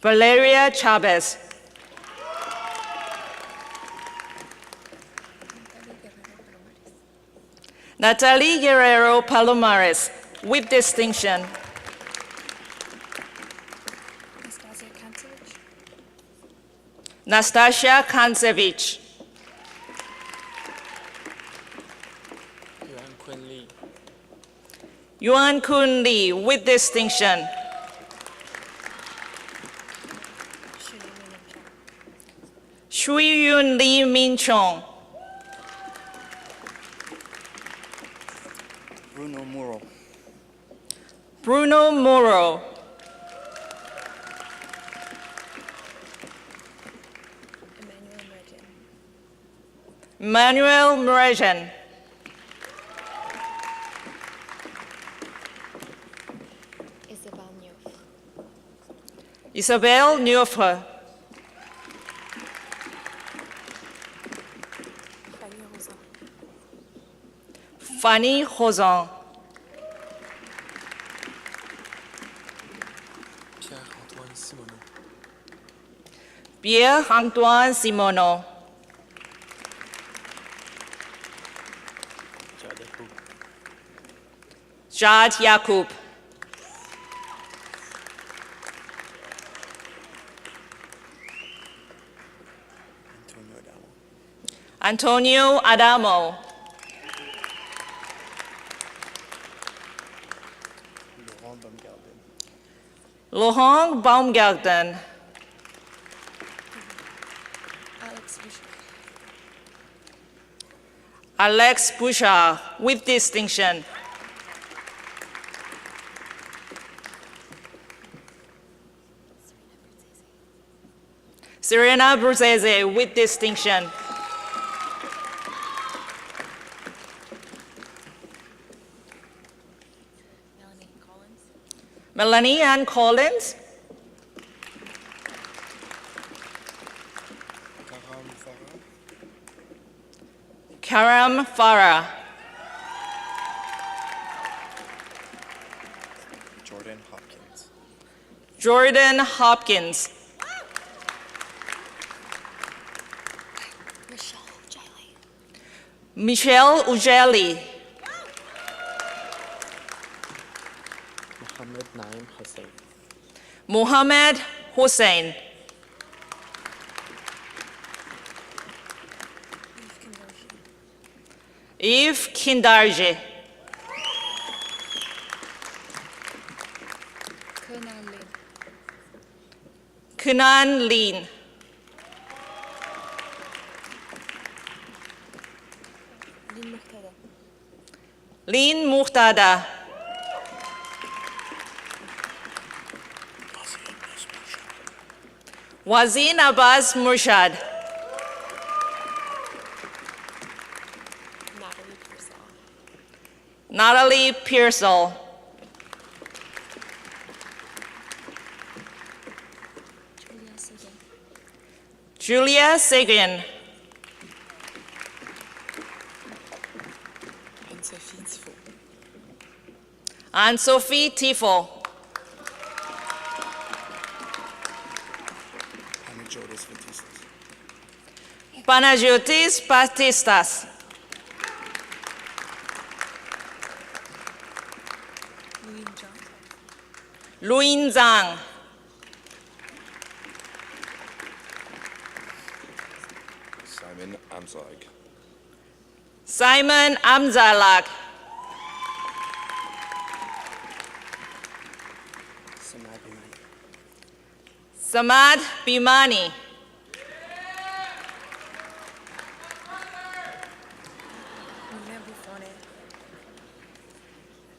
Valeria Chavez. Natalie Guerrero Palomares, with distinction. Nastasia Kantsevich. Yuan Kun Lee. Yuan Kun Lee, with distinction. Shui Yun Lee Min Chong. Bruno Muro. Bruno Muro. Emmanuel Mrejan. Isabelle Neufre. Fanny Rosan. Pierre-Antoine Simoneau. Pierre-Antoine Simoneau. Jad Yacoub. Antonio Adamo. Laurent Baumgarten. Alex Bouchard, with distinction. Serena Bruzzese, with distinction. Melanie Ann Collins. Karam Farah. Jordan Hopkins. Jordan Hopkins. Michelle. Michelle Ujeli. Mohammed Naim Hussein. Muhammad Hussein. Eve Kindarji. Kunan Lin. Lin Muhtada. Wazin Abbas Murshad. Natalie Pearsall. Julia Sagan. Anne-Sophie Tifo. Panagiotis Batistas. Luin Zhang. Simon Amzag. Simon Amzalak. Samad Bimani.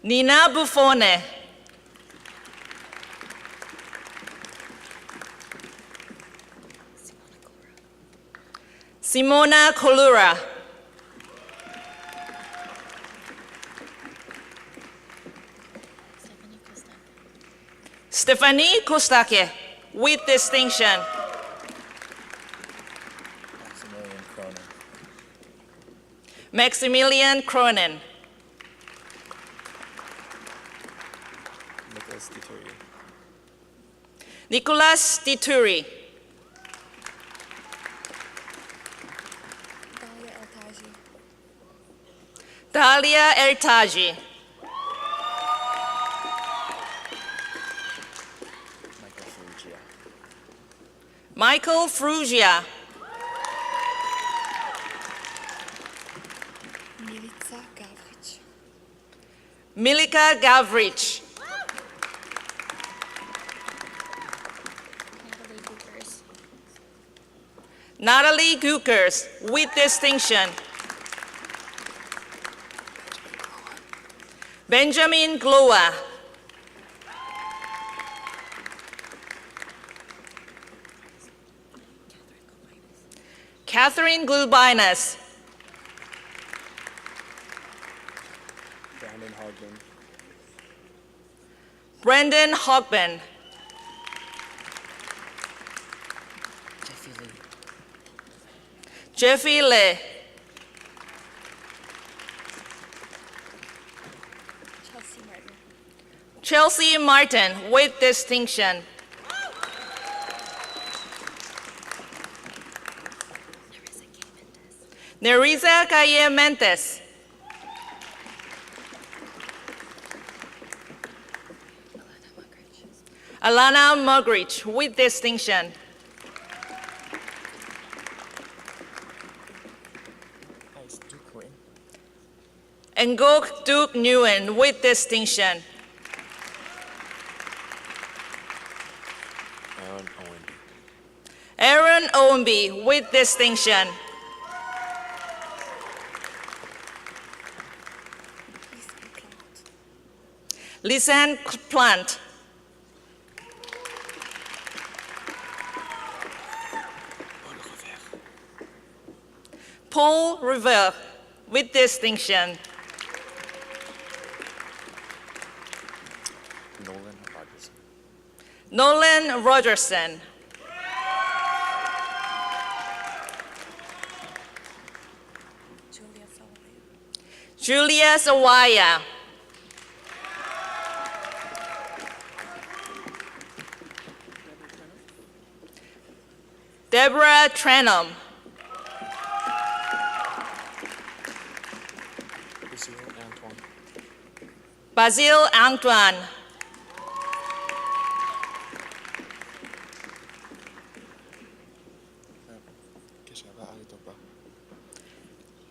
Nina Buffone. Simona Kolura. Stephanie Kostake, with distinction. Maximilian Cronin. Nicolas Dituri. Dalia Ertaji. Michael Frugia. Milica Gavric. Milika Gavrich. Natalie Gukers, with distinction. Benjamin Gloa. Catherine Gulbinus. Brandon Hogben. Brendan Hogben. Jeffy Lee. Chelsea Martin, with distinction. Nerissa Calle Mentes. Alana Mugridge, with distinction. Ngok Duke Nguyen, with distinction. Aaron Owenby, with distinction. Lisanne Plant. Paul Revere, with distinction. Nolan Rogerson. Julia Sawaya. Deborah Trenum. Basile Antoine.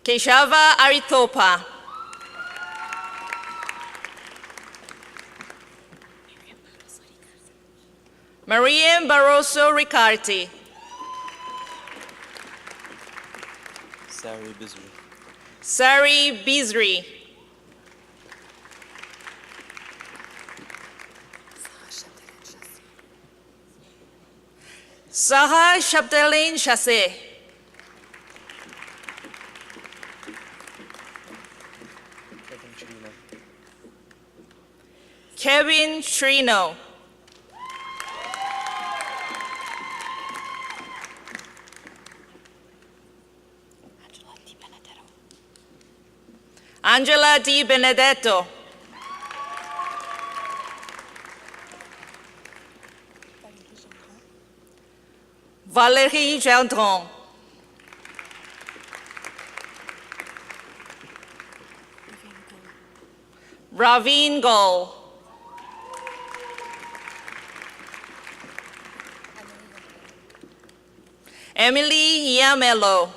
Keshava Aritopa. Mariam Barroso Riccardi. Sari Bizri. Sari Bizri. Saha Shabdalin Chassé. Kevin Trino. Angela Di Benedetto. Valérie Gendron. Raveen Gol. Emily Yamelo.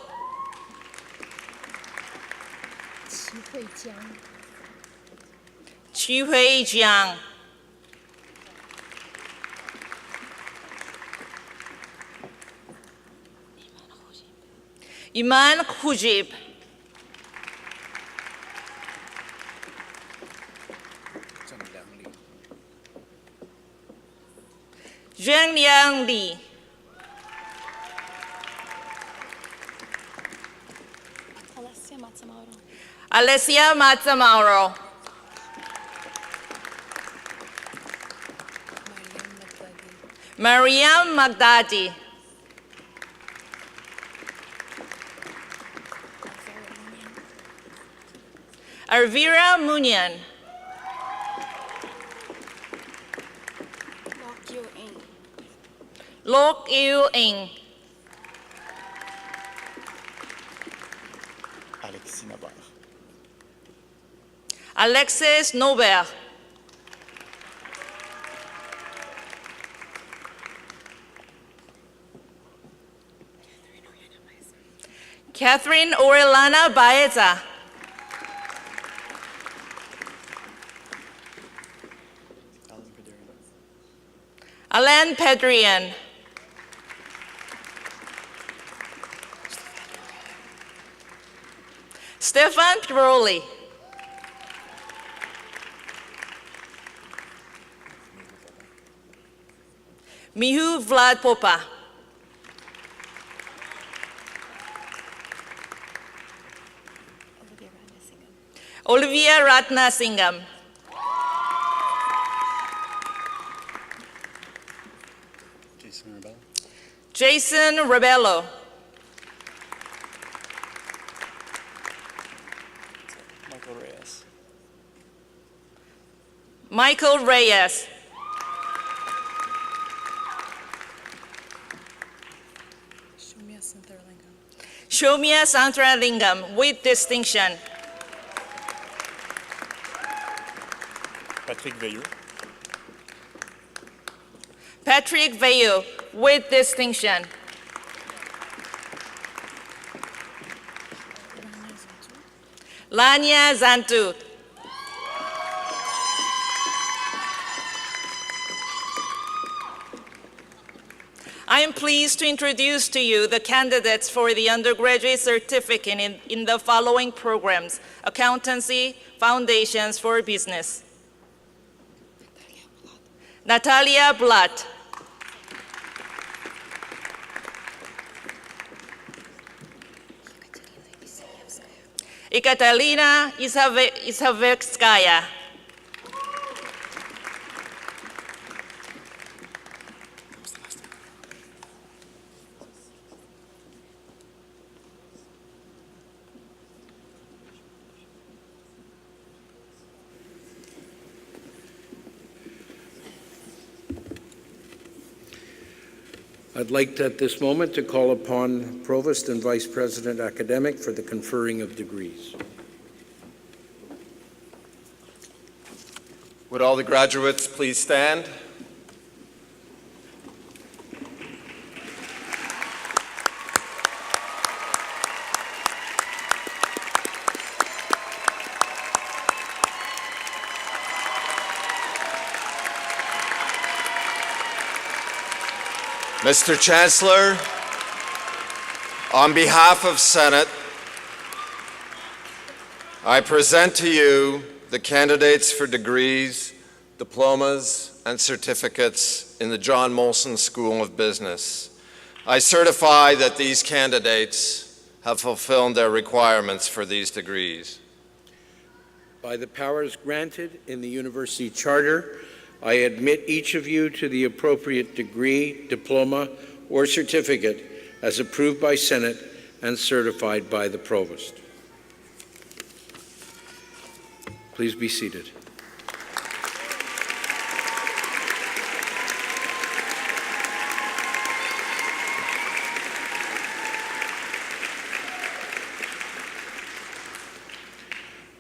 Chu Hui Jiang. Iman Khujib. Zheng Liang Li. Alessia Matsamauro. Mariam Magdadi. Arvira Munian. Lok Yu Ing. Alexis Nabar. Alexis Nobert. Catherine Orellana Baeza. Alain Pedrian. Stefan Piroli. Mihu Vlad Popa. Olivia Ratna Singham. Jason Rebello. Michael Reyes. Michael Reyes. Shomya Santralingam with distinction. Patrick Veilleux. Patrick Veilleux with distinction. Lania Zantu. I am pleased to introduce to you the candidates for the undergraduate certificate in the following programs: Accountancy, Foundations for Business. Natalia Blatt. Ekaterina Isavekskaya. I'd like at this moment to call upon Provost and Vice President Academic for the conferring of degrees. Would all the graduates please stand? Mr. Chancellor, on behalf of Senate, I present to you the candidates for degrees, diplomas, and certificates in the John Molson School of Business. I certify that these candidates have fulfilled their requirements for these degrees. By the powers granted in the university charter, I admit each of you to the appropriate degree, diploma, or certificate as approved by Senate and certified by the Provost. Please be seated.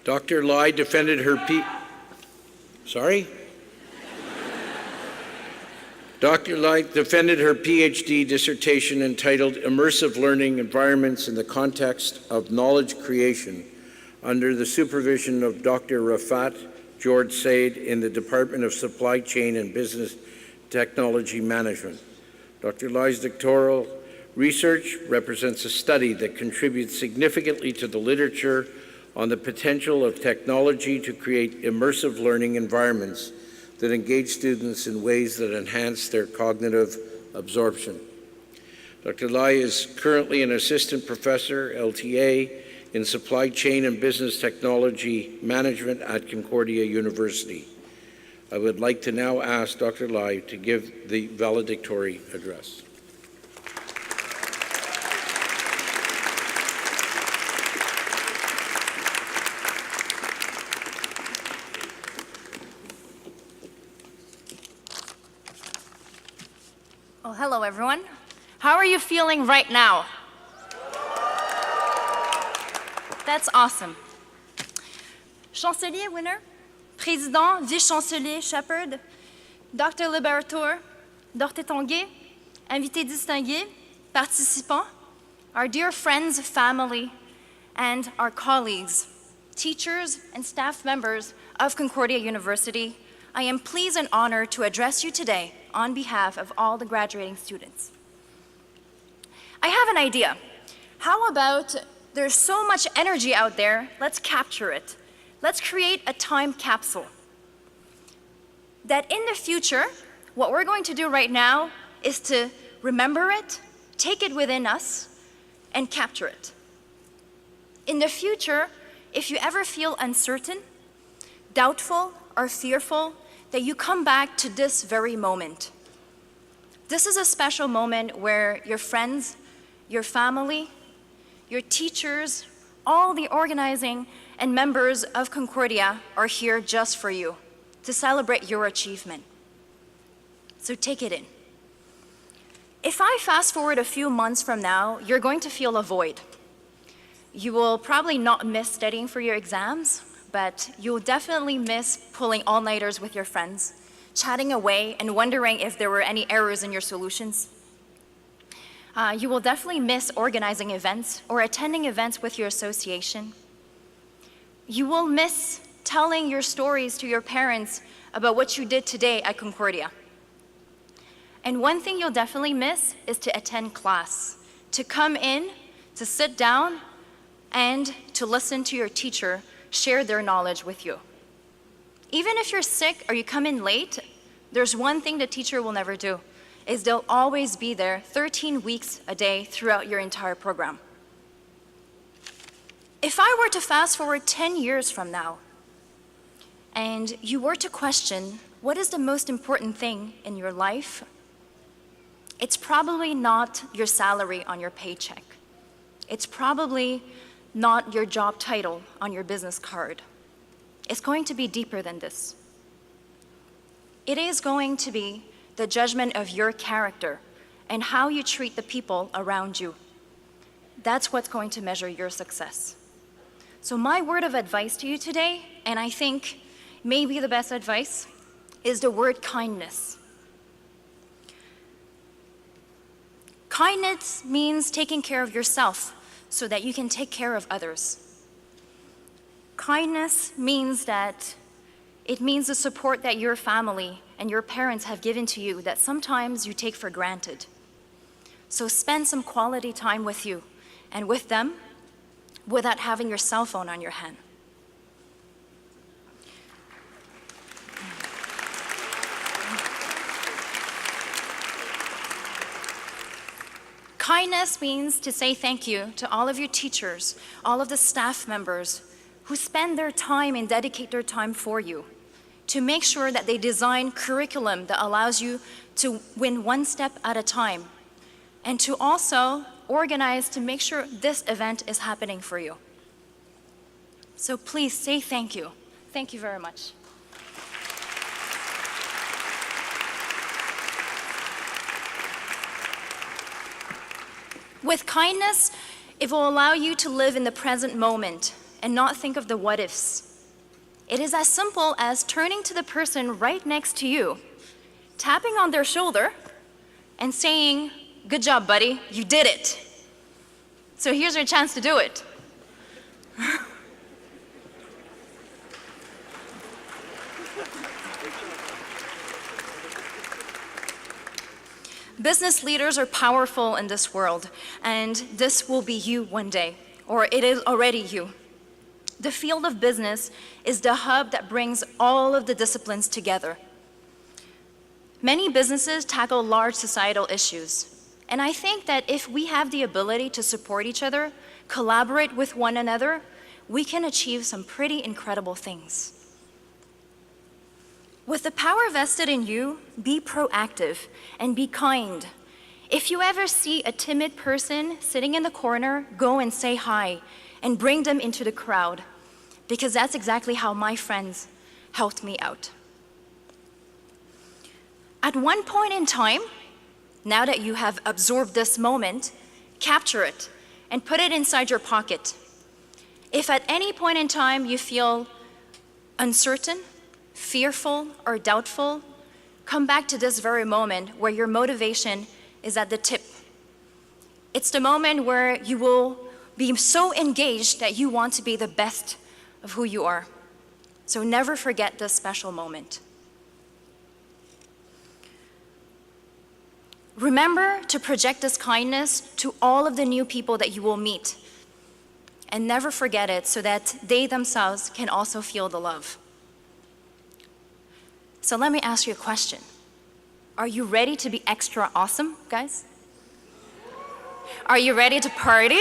Dr. Lai defended her Dr. Lai defended her PhD dissertation entitled Immersive Learning Environments in the Context of Knowledge Creation under the supervision of Dr. Rafat George Said in the Department of Supply Chain and Business Technology Management. Dr. Lai's doctoral research represents a study that contributes significantly to the literature on the potential of technology to create immersive learning environments that engage students in ways that enhance their cognitive absorption. Dr. Lai is currently an assistant professor, LTA, in Supply Chain and Business Technology Management at Concordia University. I would like to now ask Dr. Lai to give the valedictory address. Well, hello everyone. How are you feeling right now? That's awesome. Chancelier winner, Président, Vice-Chancelier Shepard, Dr. Liberatore, Dr. Tanguay, invités distingués, participants, our dear friends, family, and our colleagues, teachers and staff members of Concordia University, I am pleased and honored to address you today on behalf of all the graduating students. I have an idea. How about there's so much energy out there, let's capture it. Let's create a time capsule. That in the future, what we're going to do right now is to remember it, take it within us, and capture it. In the future, if you ever feel uncertain, doubtful, or fearful, that you come back to this very moment. This is a special moment where your friends, your family, your teachers, all the organizing and members of Concordia are here just for you, to celebrate your achievement. So take it in. If I fast forward a few months from now, you're going to feel a void. You will probably not miss studying for your exams, but you'll definitely miss pulling all-nighters with your friends, chatting away and wondering if there were any errors in your solutions. You will definitely miss organizing events or attending events with your association. You will miss telling your stories to your parents about what you did today at Concordia. And one thing you'll definitely miss is to attend class, to come in, to sit down, and to listen to your teacher share their knowledge with you. Even if you're sick or you come in late, there's one thing the teacher will never do, is they'll always be there 13 weeks a day throughout your entire program. If I were to fast forward 10 years from now, and you were to question, what is the most important thing in your life? It's probably not your salary on your paycheck. It's probably not your job title on your business card. It's going to be deeper than this. It is going to be the judgment of your character and how you treat the people around you. That's what's going to measure your success. So my word of advice to you today, and I think maybe the best advice is the word kindness. Kindness means taking care of yourself so that you can take care of others. Kindness means that it means the support that your family and your parents have given to you that sometimes you take for granted. So spend some quality time with you and with them without having your cell phone on your hand. Kindness means to say thank you to all of your teachers, all of the staff members who spend their time and dedicate their time for you, to make sure that they design curriculum that allows you to win one step at a time, and to also organize to make sure this event is happening for you. So please say thank you. Thank you very much. With kindness, it will allow you to live in the present moment and not think of the what ifs. It is as simple as turning to the person right next to you, tapping on their shoulder, and saying, "Good job, buddy, you did it." So here's your chance to do it. Business leaders are powerful in this world, and this will be you one day, or it is already you. The field of business is the hub that brings all of the disciplines together. Many businesses tackle large societal issues, and I think that if we have the ability to support each other, collaborate with one another, we can achieve some pretty incredible things. With the power vested in you, be proactive and be kind. If you ever see a timid person sitting in the corner, go and say hi and bring them into the crowd, because that's exactly how my friends helped me out. At one point in time, now that you have absorbed this moment, capture it and put it inside your pocket. If at any point in time you feel uncertain, fearful, or doubtful, come back to this very moment where your motivation is at the tip. It's the moment where you will be so engaged that you want to be the best of who you are. So never forget this special moment. Remember to project this kindness to all of the new people that you will meet. And never forget it so that they themselves can also feel the love. So let me ask you a question. Are you ready to be extra awesome, guys? Are you ready to party?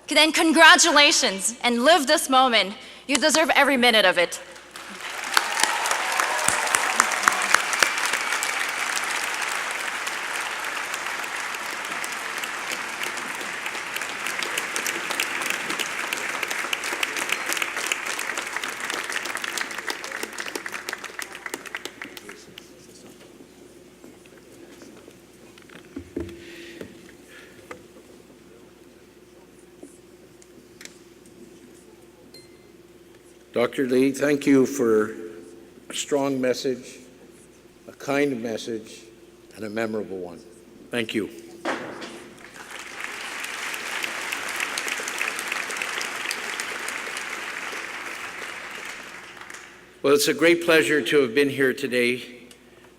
Then congratulations and live this moment. You deserve every minute of it. Dr. Lee, thank you for a strong message, a kind message, and a memorable one. Thank you. Well, it's a great pleasure to have been here today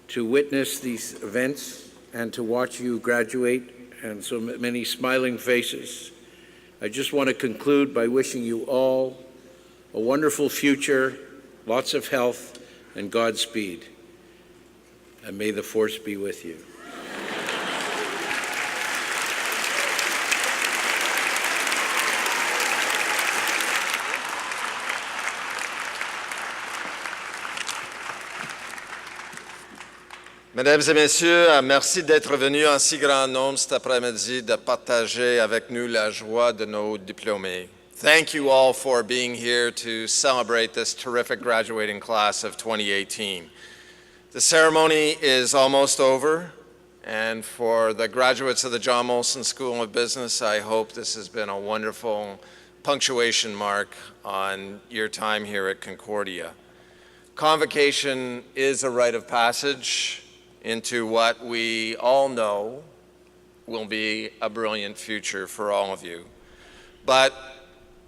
to witness these events and to watch you graduate and so many smiling faces. I just want to conclude by wishing you all a wonderful future, lots of health, and Godspeed. And may the force be with you. Mesdames et messieurs, merci d'être venus en si grand nombre cet après-midi, de partager avec nous la joie de nos diplômés. Thank you all for being here to celebrate this terrific graduating class of 2018. The ceremony is almost over, and for the graduates of the John Molson School of Business, I hope this has been a wonderful punctuation mark on your time here at Concordia. Convocation is a rite of passage into what we all know will be a brilliant future for all of you. But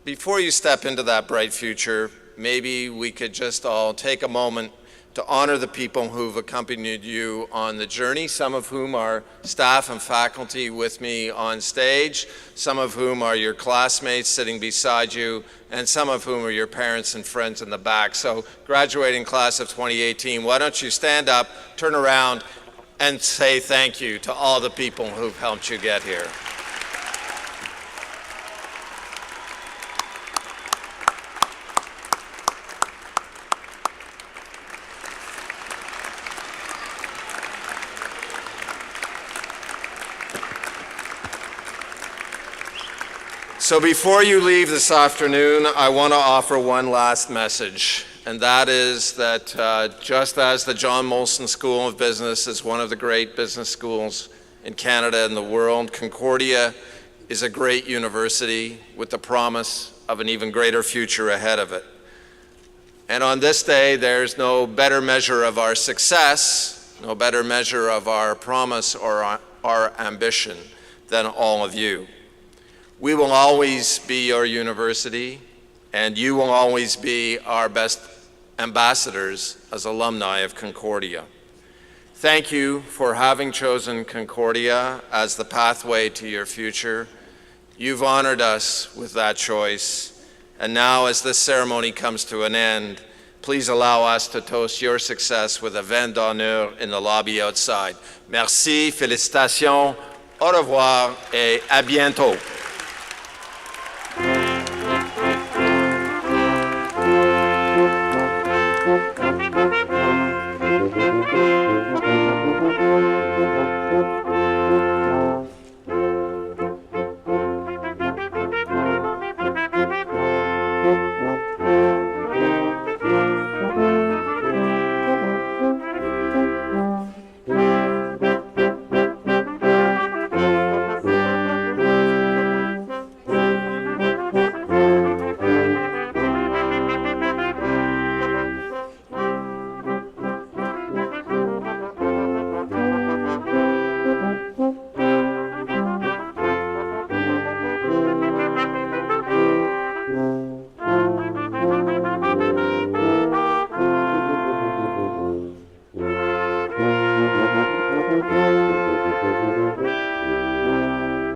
before you step into that bright future, maybe we could just all take a moment to honor the people who've accompanied you on the journey, some of whom are staff and faculty with me on stage, some of whom are your classmates sitting beside you, and some of whom are your parents and friends in the back. So, graduating class of 2018, why don't you stand up, turn around, and say thank you to all the people who've helped you get here. So before you leave this afternoon, I want to offer one last message, and that is that just as the John Molson School of Business is one of the great business schools in Canada and the world, Concordia is a great university with the promise of an even greater future ahead of it. And on this day, there's no better measure of our success, no better measure of our promise or our ambition than all of you. We will always be your university, and you will always be our best ambassadors as alumni of Concordia. Thank you for having chosen Concordia as the pathway to your future. You've honored us with that choice. And now, as this ceremony comes to an end, please allow us to toast your success with a vin d'honneur in the lobby outside. Merci, félicitations, au revoir, et à bientôt.